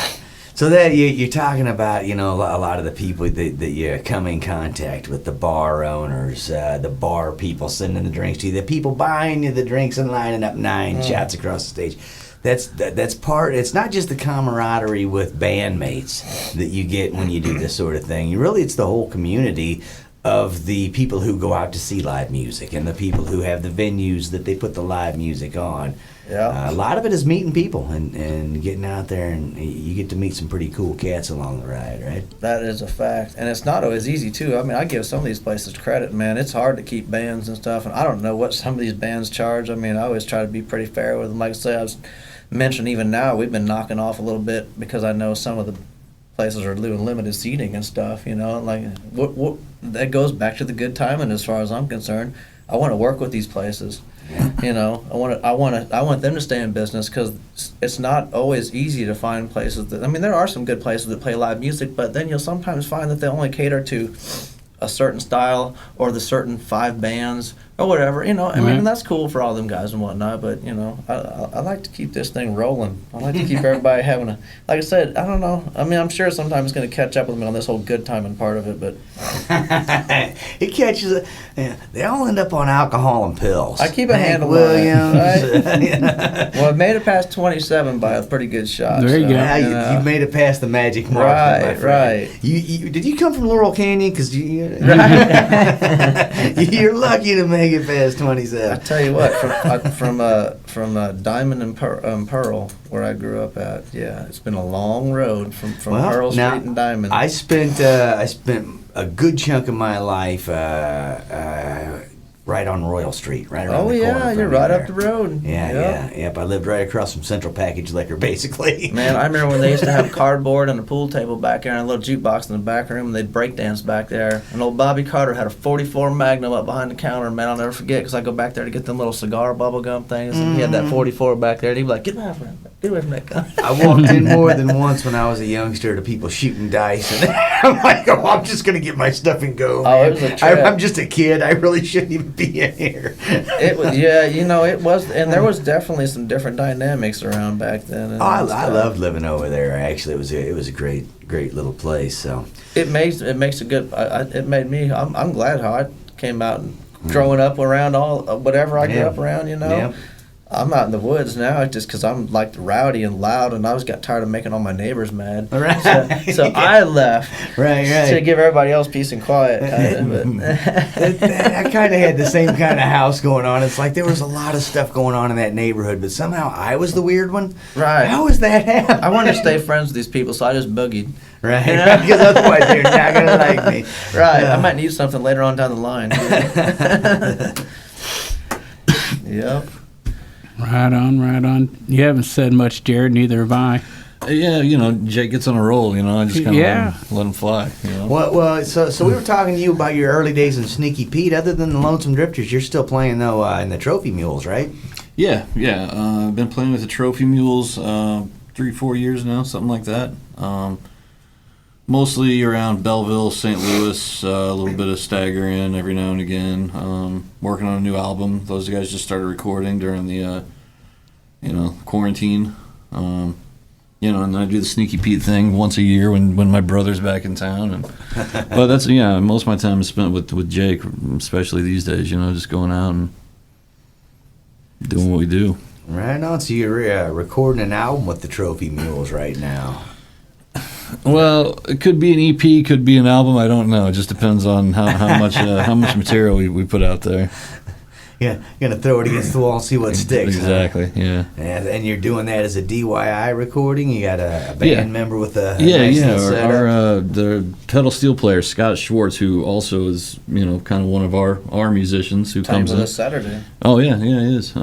So that you're talking about, you know, a lot of the people that you come in contact with, the bar owners, the bar people sending the drinks to you, the people buying you the drinks and lining up 9 shots across the stage. That's part. It's not just the camaraderie with bandmates that you get when you do this sort of thing. It's the whole community of the people who go out to see live music and the people who have the venues that they put the live music on. Yeah. A lot of it is meeting people and getting out there, and you get to meet some pretty cool cats along the ride, right? That is a fact. And it's not always easy, too. I mean, I give some of these places credit, man. It's hard to keep bands and stuff, and I don't know what some of these bands charge. I mean, I always try to be pretty fair with them. Like I say, I was mentioning even now, we've been knocking off a little bit because I know some of the places are doing limited seating and stuff, you know. Like, what that goes back to the good timing as far as I'm concerned. I want to work with these places. You know, I want them to stay in business, because it's not always easy to find places that. I mean, there are some good places that play live music, but then you'll sometimes find that they only cater to a certain style or the certain 5 bands or whatever. You know, I mean, that's cool for all them guys and whatnot. But you know, I like to keep this thing rolling. I like to keep everybody having a. Like I said, I don't know. I mean, I'm sure sometimes it's going to catch up with me on this whole good timing part of it, but it catches. They all end up on alcohol and pills. I keep a handle Williams. on it. Right? Well, I made it past 27 by a pretty good shot. There you go. Now you made it past the magic mark. Right, right. You did you come from Laurel Canyon? Because you're lucky to make it past 27. I tell you what, from Diamond and Pearl, where I grew up at, yeah, it's been a long road from Pearl Street and Diamond. I spent a good chunk of my life right on Royal Street, right around the corner. Oh yeah, you're right up the road. Yep. I lived right across from Central Package Liquor, basically. Man, I remember when they used to have cardboard and a pool table back there and a little jukebox in the back room, and they'd break dance back there. And old Bobby Carter had a 44 Magnum up behind the counter. Man, I'll never forget, because I go back there to get them little cigar bubble gum things, and he had that 44 back there, and he'd be like, "Get away from that gun." I walked in more than once when I was a youngster to people shooting dice, and I'm like, "Oh, I'm just gonna get my stuff and go." Oh, it was a trip. I'm just a kid. I really shouldn't even being here. It was, yeah, it was, and there was definitely some different dynamics around back then. And I loved living over there. Actually, it was a great little place. So it makes a good. It made me. I'm glad how I came out and growing up around whatever I grew up around. Yeah. I'm out in the woods now just because I'm like rowdy and loud, and I was got tired of making all my neighbors mad. Right. So I left. Right. To give everybody else peace and quiet. I kind of had the same kind of house going on. It's like there was a lot of stuff going on in that neighborhood, but somehow I was the weird one. Right. How was that happen? I wanted to stay friends with these people, so I just boogied. Right. Because otherwise they're not gonna like me. Right. I might need something later on down the line. Yep. Right on. You haven't said much, Jerrod. Neither have I. Yeah, Jake gets on a roll. I just kind of let him fly. Well, so we were talking to you about your early days in Sneaky Pete. Other than the Lonesome Drifters, you're still playing though in the Trophy Mules, right? Yeah. I've been playing with the Trophy Mules 3-4 years now, something like that. Mostly around Belleville, St. Louis, a little bit of staggering every now and again. Working on a new album. Those guys just started recording during the, quarantine. And then I do the Sneaky Pete thing once a year when my brother's back in town. But that's, most of my time is spent with Jake, especially these days, just going out and doing what we do. Right on. So you're recording an album with the Trophy Mules right now. Well, it could be an EP, could be an album. I don't know. It just depends on how much material we put out there. Yeah, you're gonna throw it against the wall and see what sticks. Exactly. Huh? Yeah. And you're doing that as a DIY recording. You got a band member with a nice setup. Our the pedal steel player Scott Schwartz, who also is kind of one of our musicians who comes in. Saturday. Oh yeah, he is.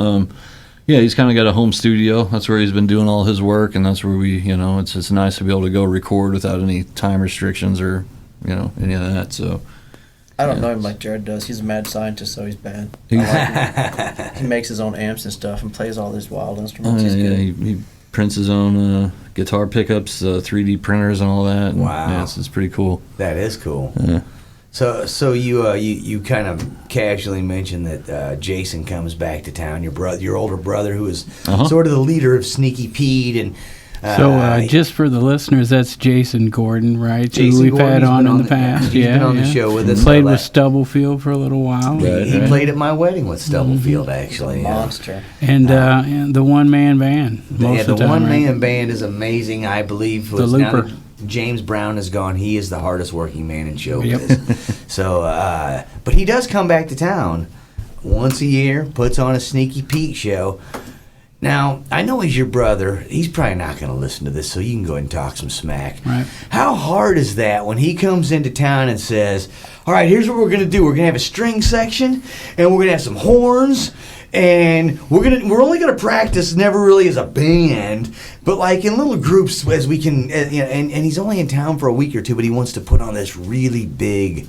Yeah, he's kind of got a home studio. That's where he's been doing all his work, and that's where we, it's nice to be able to go record without any time restrictions or, any of that. So I don't know him like Jerrod does. He's a mad scientist, so he's bad. I like him. He makes his own amps and stuff and plays all these wild instruments. He's good. He prints his own guitar pickups, 3D printers, and all that. Wow, yeah, it's pretty cool. That is cool. Yeah. So you kind of casually mentioned that Jason comes back to town. Your older brother, who is sort of the leader of Sneaky Pete, and just for the listeners, that's Jason Gordon, right? Jason who we've Gordon, had he's on been in on the past. He's been on the show with us. Played with Stubblefield for a little while. He played at my wedding with Stubblefield, actually. Monster. And the one-man band. The one-man band is amazing. I believe the Looper. James Brown is gone. He is the hardest working man in showbiz. Yep. So, but he does come back to town once a year, puts on a Sneaky Pete show. Now, I know he's your brother. He's probably not going to listen to this, so you can go ahead and talk some smack. Right. How hard is that when he comes into town and says, all right, here's what we're going to do. We're going to have a string section, and we're going to have some horns, and we're only going to practice never really as a band, but like in little groups as we can, and he's only in town for a week or two, but he wants to put on this really big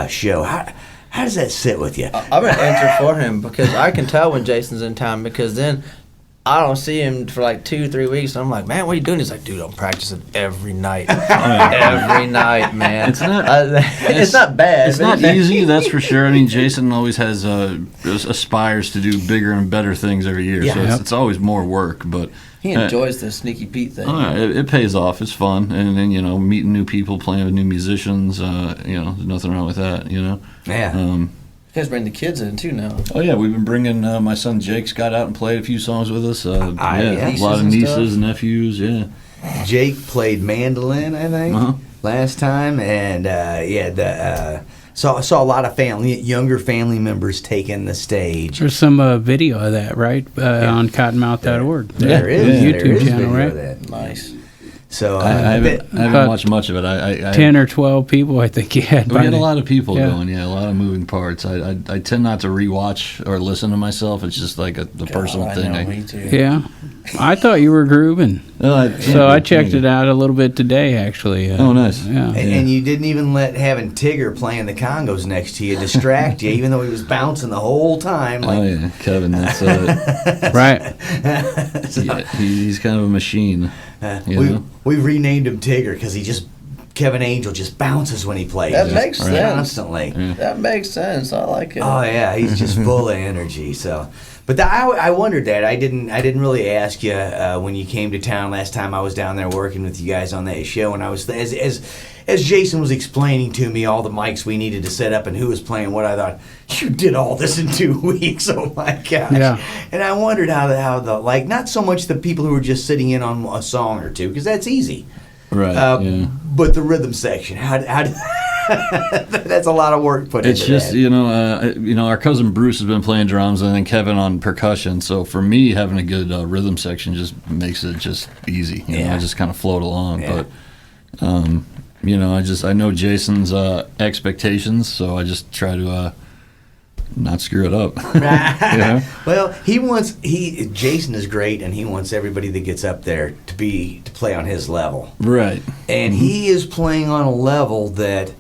show. How does that sit with you? I'm going to answer for him because I can tell when Jason's in town because then I don't see him for like 2-3 weeks, and I'm like, man, what are you doing? He's like, dude, I'm practicing every night. Every night, man. It's not bad. It's not easy, that's for sure. I mean, Jason always has aspires to do bigger and better things every year, so it's always more work. But he enjoys the Sneaky Pete thing. It pays off. It's fun, and then meeting new people, playing with new musicians. There's nothing wrong with that. Yeah. You guys bring the kids in too now. Oh yeah, we've been bringing my son Jake's got out and played a few songs with us. A lot of nieces and nephews. Yeah. Jake played mandolin, I think, last time, and saw a lot of younger family members taking the stage. There's some video of that, right, on Cottonmouth.org. There is YouTube there is channel, video right? of that. Nice. So I haven't watched much of it. I 10 or 12 people, I think you had. We had a lot of people going. Yeah, a lot of moving parts. I tend not to rewatch or listen to myself. It's just like the personal thing. Me too. Yeah, I thought you were grooving. So I checked it out a little bit today, actually. Oh, nice. Yeah. And you didn't even let having Tigger playing the congos next to you distract you, even though he was bouncing the whole time. Like, oh yeah, Kevin. That's right. He's kind of a machine. We've renamed him Tigger because he just Kevin Angel just bounces when he plays. That makes sense. Constantly. That makes sense. I like it. Oh yeah, he's just full of energy. So, but I wondered that. I didn't really ask you when you came to town last time. I was down there working with you guys on that show, and I was as Jason was explaining to me all the mics we needed to set up and who was playing what. I thought, you did all this in 2 weeks. Oh my gosh. Yeah. And I wondered how the like, not so much the people who were just sitting in on a song or two, because that's easy. Right. But the rhythm section, how that's a lot of work put it's into just that. our cousin Bruce has been playing drums, and then Kevin on percussion. So for me, having a good rhythm section just makes it just easy. You know, I just kind of float along. Yeah. But I know Jason's expectations, so I just try to not screw it up. Yeah. Well, Jason is great, and he wants everybody that gets up there to play on his level. Right. And he is playing on a level that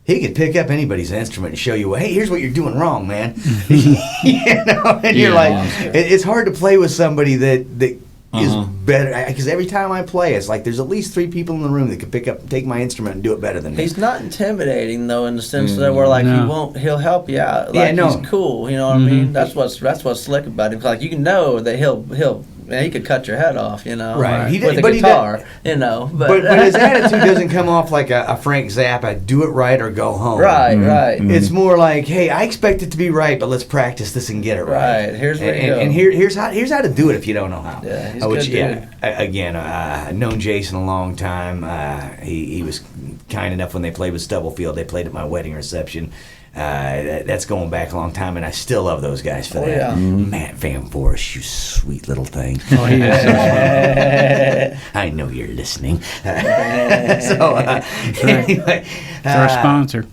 he could pick up anybody's instrument and show you, hey, here's what you're doing wrong, man. And you're like, it's hard to play with somebody that is better, because every time I play, it's like there's at least 3 people in the room that could take my instrument and do it better than me. He's not intimidating though, in the sense that we're like he'll help you out. Like, he's cool, you know what I mean? That's what's slick about him. Like, you can know that he could cut your head off, you know, right? With a guitar, you know. But his attitude doesn't come off like a Frank Zappa, do it right or go home. Right, right. It's more like, hey, I expect it to be right, but let's practice this and get it right. Right. Here's where you go. And here's how to do it if you don't know how. Yeah, he's good dude. Again, I've known Jason a long time. He was kind enough when they played with Stubblefield. They played at my wedding reception. That's going back a long time, and I still love those guys for that. Yeah. Matt Van Voorhis, you sweet little thing. Oh, he is so fun. I know you're listening. Anyway, It's our sponsor.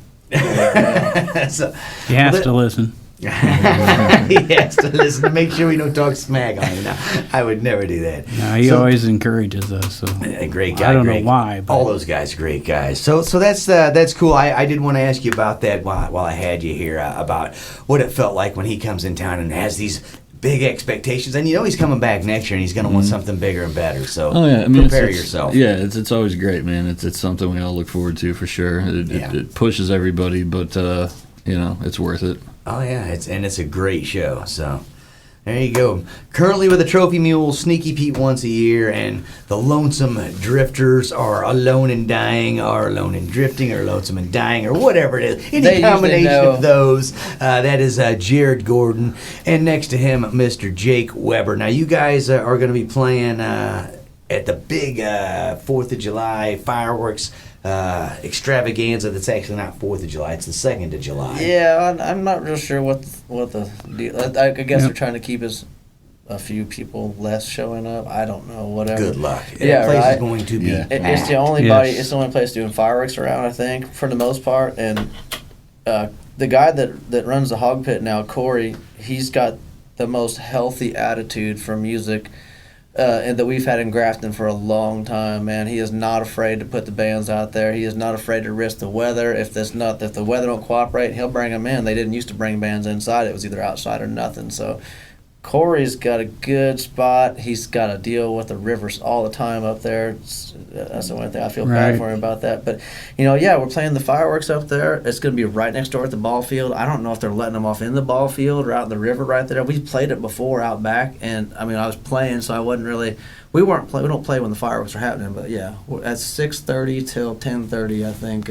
so, He has to listen. he has to listen to make sure we don't talk smack on him. Now, I would never do that. No, he always encourages us. So A great guy. I don't know why, but all those guys, great guys. So that's cool. I did want to ask you about that while I had you here, about what it felt like when he comes in town and has these big expectations, and he's coming back next year and he's going to want something bigger and better. So prepare yourself. Yeah, it's always great, man. It's something we all look forward to for sure. It pushes everybody, but it's worth it. Oh yeah, it's a great show. So there you go. Currently with the Trophy Mule, Sneaky Pete once a year, and the Lonesome Drifters are Alone and Dying, or Alone and Drifting, or Lonesome and Dying, or whatever it is. Any combination of those. That is Jerrod Gordon, and next to him, Mr. Jake Weber. Now you guys are going to be playing at the big 4th of July fireworks extravaganza. That's actually not 4th of July, it's the 2nd of July. Yeah, I'm not real sure what the deal. I guess they're trying to keep a few people less showing up. I don't know, whatever. Good luck. Yeah, that place right. is going to be It's the only it's the only place doing fireworks around, I think, for the most part. And the guy that runs the hog pit now, Corey, he's got the most healthy attitude for music and that we've had in Grafton for a long time, man. He is not afraid to put the bands out there. He is not afraid to risk the weather. If the weather don't cooperate, he'll bring them in. They didn't used to bring bands inside. It was either outside or nothing. So Corey's got a good spot. He's got to deal with the rivers all the time up there. That's the one thing I feel bad for him about that. But, we're playing the fireworks up there. It's going to be right next door at the ball field. I don't know if they're letting them off in the ball field or out in the river right there. We played it before out back, and, I was playing, so I wasn't really – we don't play when the fireworks are happening, but, that's 6:30 till 10:30, I think.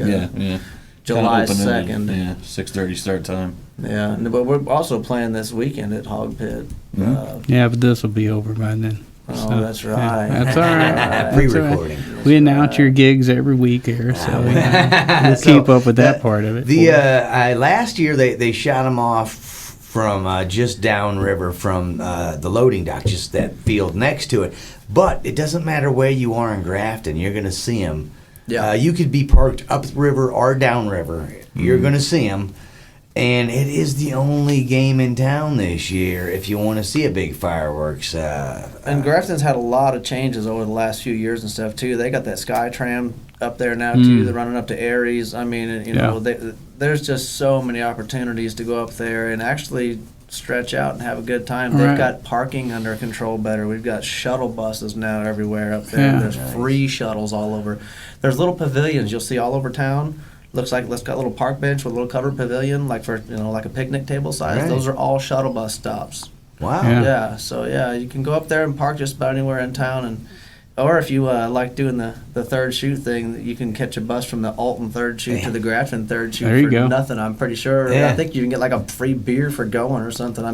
July 2nd. Yeah, 6:30 start time. Yeah, but we're also playing this weekend at Hog Pit. but this will be over by then. Oh, So, that's right. That's all right. Pre-recording. We announce your gigs every week here, so we'll keep up with that part of it. Last year they shot them off from just downriver from the loading dock, just that field next to it. But it doesn't matter where you are in Grafton, you're going to see them. Yeah. You could be parked upriver or downriver. You're going to see them. And it is the only game in town this year if you want to see a big fireworks. And Grafton's had a lot of changes over the last few years and stuff, too. They got that Sky Tram up there now, too. They're running up to Aries. I mean, there's just so many opportunities to go up there and actually stretch out and have a good time. They've got parking under control better. We've got shuttle buses now everywhere up there. Yeah. There's free shuttles all over. There's little pavilions you'll see all over town. Looks like it's got a little park bench with a little covered pavilion, like for like a picnic table size. Right. Those are all shuttle bus stops. Wow. Yeah. So you can go up there and park just about anywhere in town, or if you like doing the third shoot thing, you can catch a bus from the Alton third shoot to the Grafton third shoot There you for go. nothing. I'm pretty sure. Yeah. I think you can get like a free beer for going or something. I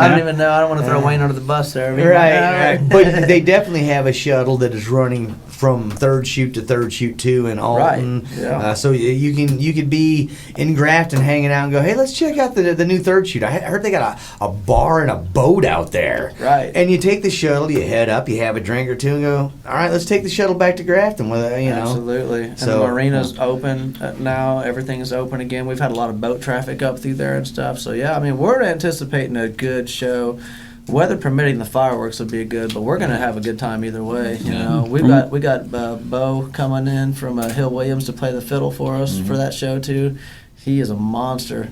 don't even know. I don't want to throw Wayne under the bus there. Right. But they definitely have a shuttle that is running from third shoot to third shoot 2 in Alton. Right. Yeah. So you could be in Grafton hanging out and go, hey, let's check out the new third shoot. I heard they got a bar and a boat out there. Right. And you take the shuttle, you head up, you have a drink or two, and go, all right, let's take the shuttle back to Grafton. Absolutely. And So- the marina's open now. Everything is open again. We've had a lot of boat traffic up through there and stuff. So yeah, I mean, we're anticipating a good show. Weather permitting, the fireworks will be good, but we're going to have a good time either way. You know, we got Bo coming in from Hill Williams to play the fiddle for us for that show too. He is a monster.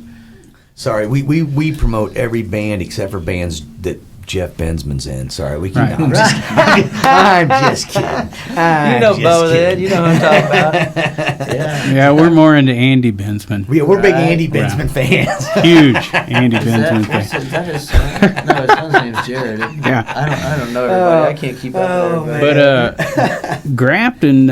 Sorry, we promote every band except for bands that Jeff Bensman's in. Sorry, we can. Right. I'm just kidding. You know Bo then. You know what I'm talking about. Yeah. Yeah, we're more into Andy Bensman. We're big Andy Right. Bensman fans. Huge Andy Is Bensman that fan. his son? No, his son's name's Jerrod. Yeah. I don't know everybody. I can't keep up with everybody. But Grafton,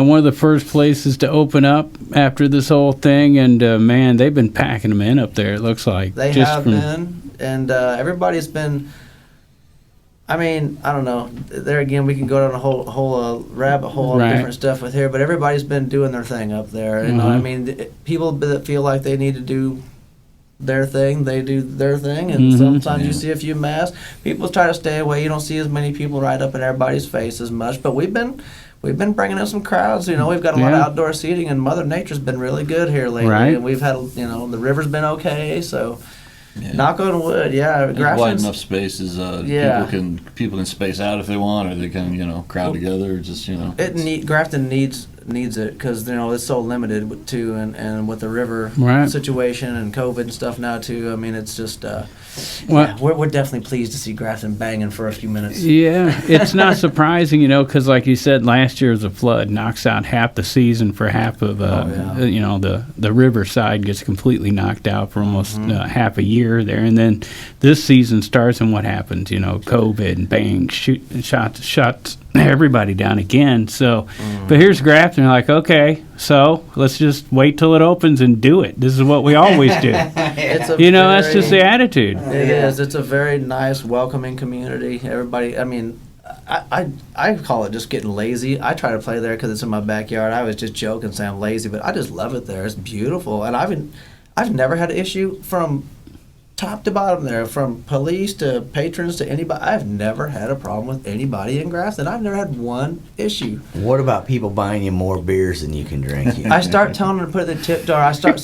one of the first places to open up after this whole thing, and man, they've been packing them in up there. It looks like They have been, and everybody's been. I mean, I don't know. There again, we can go down a whole rabbit hole of Right. different stuff with here, but everybody's been doing their thing up there. You know, I mean, people that feel like they need to do their thing, they do their thing, and sometimes you see a few masks. People try to stay away. You don't see as many people right up in everybody's face as much, but we've been bringing in some crowds. You know, we've got a lot of outdoor seating, and Mother Nature's been really good here lately. Right. And we've had, the river's been okay, so. Knock on wood, yeah. There's wide Grafton's enough spaces. Yeah. People can space out if they want, or they can crowd together. Or just Grafton needs it because it's so limited too, and with the river Right. situation and COVID and stuff now too. I mean, it's just Well- we're definitely pleased to see Grafton banging for a few minutes. Yeah, it's not surprising, because like you said, last year was a flood, knocks out half the season for half of, the riverside gets completely knocked out for almost half a year there, and then this season starts, and what happens? COVID and bang, shots everybody down again. So, but here's Grafton, like, okay, so let's just wait till it opens and do it. This is what we always do. It's a That's just the attitude. It is. It's a very nice, welcoming community. Everybody, I mean, I call it just getting lazy. I try to play there because it's in my backyard. I was just joking saying I'm lazy, but I just love it there. It's beautiful, and I've never had an issue from top to bottom there, from police to patrons to anybody. I've never had a problem with anybody in Grafton. I've never had one issue. What about people buying you more beers than you can drink? I start telling them to put it in the tip jar. I start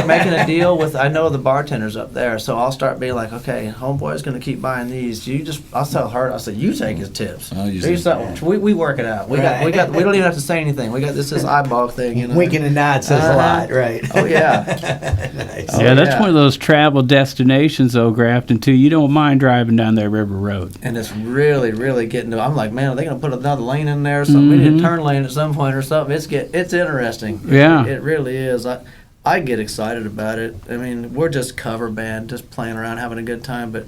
making a deal with, I know the bartenders up there, so I'll start being like, okay, homeboy's going to keep buying these. I'll tell her, I said, you take his tips. We work it out. We don't even have to say anything. This is eyeball thing. Winking and nod says a lot, right? Oh yeah. Nice. Yeah, that's one of those travel destinations, though, Grafton, too. You don't mind driving down that river road. And it's really, really getting to. I'm like, man, are they going to put another lane in there or something? We need a turn lane at some point or something. It's interesting. Yeah. It really is. I get excited about it. I mean, we're just cover band, just playing around, having a good time, but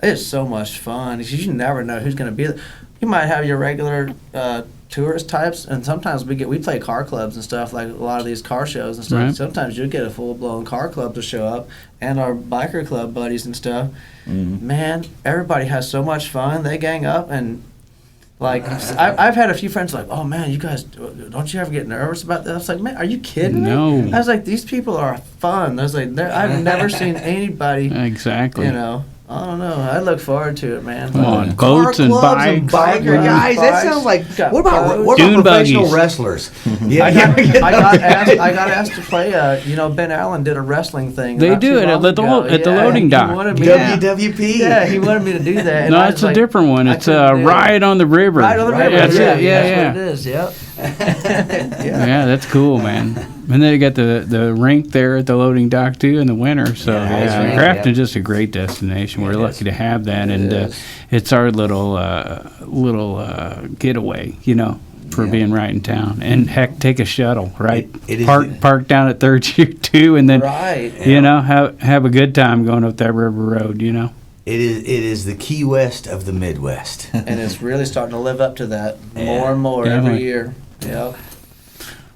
it's so much fun. You never know who's going to be there. You might have your regular tourist types, and sometimes we play car clubs and stuff, like a lot of these car shows and stuff. Right. Sometimes you'll get a full-blown car club to show up, and our biker club buddies and stuff. Man, everybody has so much fun. They gang up, and like I've had a few friends like, oh man, you guys, don't you ever get nervous about that? I was like, man, are you kidding me? No. I was like, these people are fun. I was like, I've never seen anybody, Exactly. I don't know. I look forward to it, man. Come on, Car boats and clubs bikes. and biker Bikes. guys. That sounds like. Got What about boats. Dune professional buggies. wrestlers? I got asked to play. Ben Allen did a wrestling thing. They not do too it at long the ago. loading he dock. wanted me WWP. Yeah, he wanted me to do that. and No, I was it's a like, different one. I It's couldn't do it. Ride on the River. Right on the river. That's yeah, it. Yeah, that's what it is. Yep. Yeah, that's cool, man. And then you got the rink there at the loading dock too in the winter. So Yeah, ice rink, Grafton's just a great destination. We're lucky to have that, and it's our little getaway, for being right in town. And heck, take a shuttle, right? It is park down at Third Street too, and then Right. have a good time going up that river road. It is the Key West of the Midwest. And it's really starting to live up to that more and more Yeah, every like- year. Yep.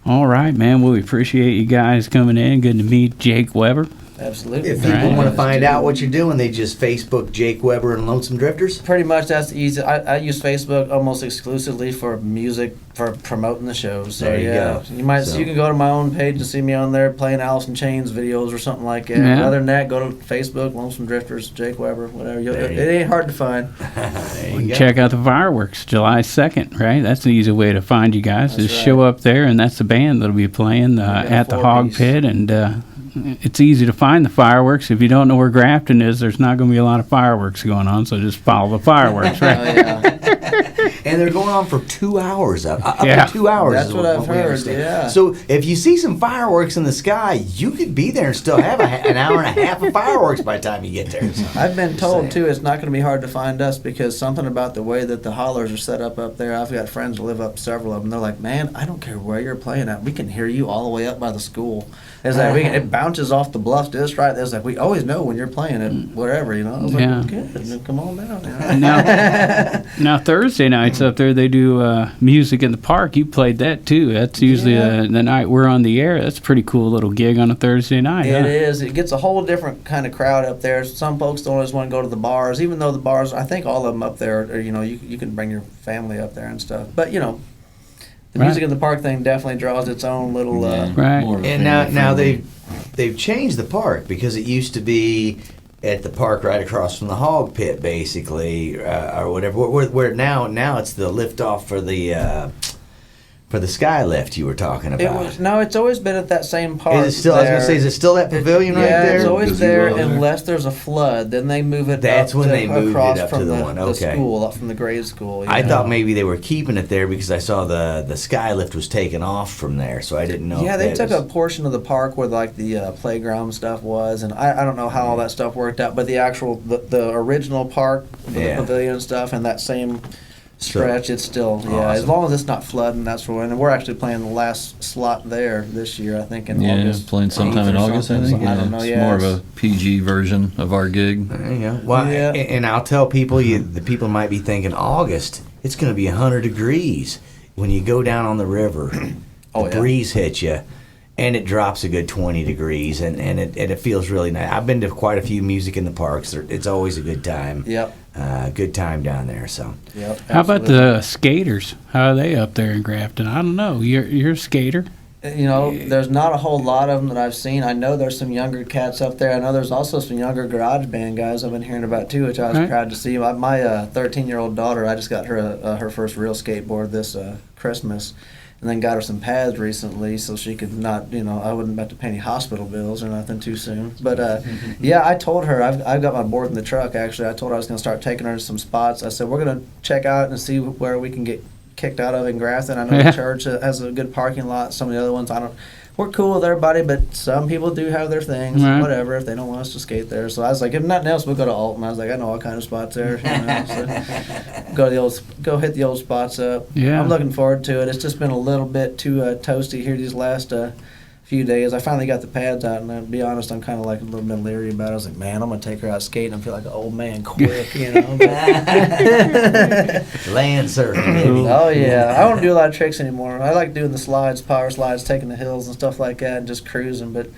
All right, man. Well, we appreciate you guys coming in. Good to meet Jake Weber. Absolutely. If people Right. want to find out what you're doing, they just Facebook Jake Weber and Lonesome Drifters. Pretty much that's easy. I use Facebook almost exclusively for music, for promoting the shows. So There you go. So- You can go to my own page and see me on there playing Alice in Chains videos or something like that. Yeah. Other than that, go to Facebook, Lonesome Drifters, Jake Weber, whatever. There you It ain't hard to find. There you go. Check out the fireworks, July 2nd, right? That's an easy way to find you guys. That's Just right. show up there, and that's the band that'll be playing got a at the Hog four-piece. Pit. And it's easy to find the fireworks. If you don't know where Grafton is, there's not going to be a lot of fireworks going on, so just follow the fireworks, Oh, right? yeah. And they're going on for 2 hours. Up Yeah. to 2 hours. That's is what I've we heard, understand. yeah. So if you see some fireworks in the sky, you could be there and still have an hour and a half of fireworks by the time you get there. So. I've been told, Saying. too, it's not going to be hard to find us because something about the way that the hollers are set up there. I've got friends who live up several of them. They're like, man, I don't care where you're playing at. We can hear you all the way up by the school. It's like it bounces off the bluff just right. It's like we always know when you're playing it, wherever, I was like, Yeah. good, come on down. Now Thursday nights up there, they do music in the park. You played that too. That's usually the night we're on the air. That's a pretty cool little gig on a Thursday night. It huh? is. It gets a whole different kind of crowd up there. Some folks don't always want to go to the bars, even though the bars, I think all of them up there, are, you can bring your family up there and stuff. But, the Right. music in the park thing definitely draws its own little... Right. More of a And family now friendly. they've changed the park because it used to be at the park right across from the hog pit, basically, or whatever. Where now it's the lift off for the sky lift you were talking about. It's always been at that same park. Is it still? I was gonna say, is it still that pavilion right there? it's always Because you there were there. unless there's a flood. Then they move it. That's up when to, they moved it across up to from the one, okay. school, up from the grade school. I thought maybe they were keeping it there because I saw the sky lift was taken off from there, so I didn't know. Yeah, if they that took was- a portion of the park where like the playground stuff was, and I don't know how all that stuff worked out, but the actual the original park, the Yeah. pavilion and stuff, and that same stretch, it's still as Awesome. long as it's not flooding, that's where. And we're actually playing the last slot there this year, I think in Yeah, August. playing sometime 8th in or August, I something, think. so I don't know. It's Yeah, more of a PG version of our gig. There you go. Well, Yeah. and I'll tell people, the people might be thinking August, it's going to be 100 degrees when you go down on the river. Oh, The yeah. breeze hits you, and it drops a good 20 degrees, and it feels really nice. I've been to quite a few music in the parks. It's always a good time. Yep. Good time down there. So Yep. How about absolutely. the skaters? How are they up there in Grafton? I don't know. You're a skater. There's not a whole lot of them that I've seen. I know there's some younger cats up there. I know there's also some younger garage band guys I've been hearing about too, which I was Right. proud to see. My 13-year-old daughter, I just got her her first real skateboard this Christmas, and then got her some pads recently so she could not, I wouldn't have to pay any hospital bills or nothing too soon. But yeah, I told her I've got my board in the truck. Actually, I told her I was going to start taking her to some spots. I said we're going to check out and see where we can get kicked out of in Grafton. I know Yeah. the church has a good parking lot. Some of the other ones, we're cool with everybody, but some people do have their things, Right. whatever, if they don't want us to skate there. So I was like, if nothing else, we'll go to Alton. I was like, I know all kind of spots there. So go hit the old spots up. Yeah. I'm looking forward to it. It's just been a little bit too toasty here these last few days. I finally got the pads out, and to be honest, I'm kind of like a little bit leery about it. I was like, man, I'm going to take her out skating. I feel like an old man quick, land surfing. Maybe. Oh yeah, I don't do a lot of tricks anymore. I like doing the slides, power slides, taking the hills and stuff like that, and just cruising. But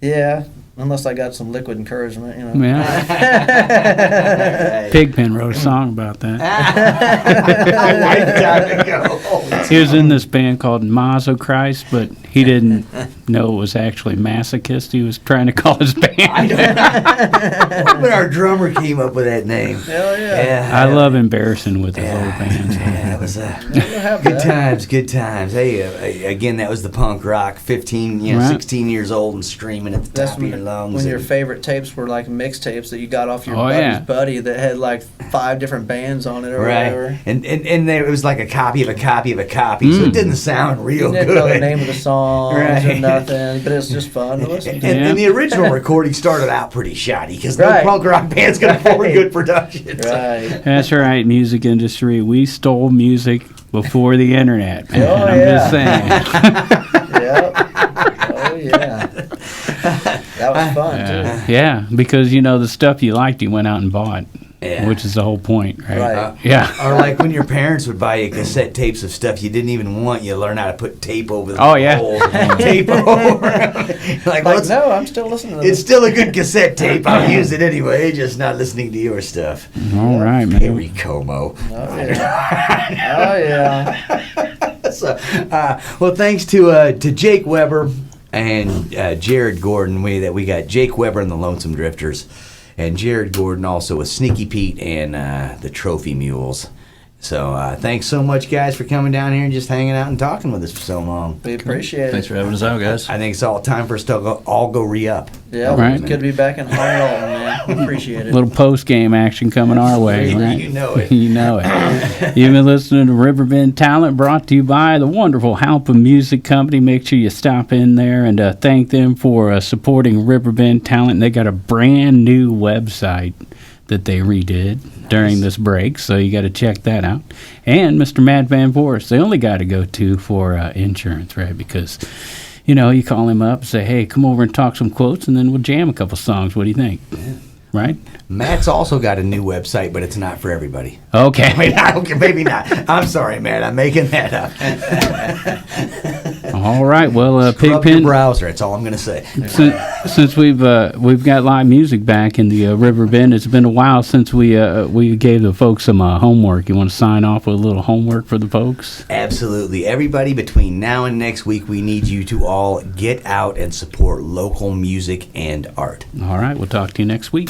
yeah, unless I got some liquid encouragement, Yeah. Pigpen wrote a song about that. A lifetime ago. He was in this band called Mazo Christ, but he didn't know it was actually Masochist. He was trying to call his band. When our drummer came up with that name. Hell yeah. I love embarrassing with his old bands. Yeah, that was have good that. times, good times. Hey, again, that was the punk rock. 15, Right. 16 years old and screaming at the That's top of your lungs. when your and- favorite tapes were like mixtapes that you got off your Oh, buddy's yeah. buddy that had like 5 different bands on it or whatever. Right, and there, it was like a copy of a copy of a copy, so it didn't sound You real didn't good. know the name of the song songs or Right. nothing, but it's just fun to listen to. And the original recording started out pretty shoddy because Right. no punk rock band's going to afford good production. Right. That's right, music industry. We stole music before the internet, man. Oh, I'm yeah. just saying. Yep. Oh yeah. That was fun too. Yeah, because the stuff you liked, you went out and bought, Yeah. which is the whole point, right? Right. Yeah. Or like when your parents would buy you cassette tapes of stuff you didn't even want, you learn how to put tape over the Oh, yeah. holes, tape over. like, well, Like, no, I'm still listening to it's this. still a good cassette tape. I'll use it anyway, just not listening to your stuff. All right, man. Perry Como. Oh yeah. Oh yeah. So, well, thanks to Jake Weber and Jerrod Gordon. We got Jake Weber and the Lonesome Drifters, and Jerrod Gordon also with Sneaky Pete and the Trophy Mules. So thanks so much, guys, for coming down here and just hanging out and talking with us for so long. We appreciate Thanks it. for having us out, guys. I think it's all time for us to all go re-up. Yeah, Right. it's good to be back in High Alton, man. We appreciate it. Little post-game action coming our way, right? You know it. You know it. You've been listening to Riverbend Talent, brought to you by the wonderful Halpin Music Company. Make sure you stop in there and thank them for supporting Riverbend Talent. They got a brand new website that they redid during this break, so you got to check that out. And Mr. Matt Van Voorhis, the only guy to go to for insurance, right? Because you call him up, say, hey, come over and talk some quotes, and then we'll jam a couple songs. What do you think? Right? Matt's also got a new website, but it's not for everybody. Okay. Wait, okay, maybe not. I'm sorry, Matt. I'm making that up. All right. Well, Scrub your Pigpen, browser. That's all I'm going to say. since we've got live music back in the Riverbend, it's been a while since we gave the folks some homework. You want to sign off with a little homework for the folks? Absolutely. Everybody, between now and next week, we need you to all get out and support local music and art. All right. We'll talk to you next week.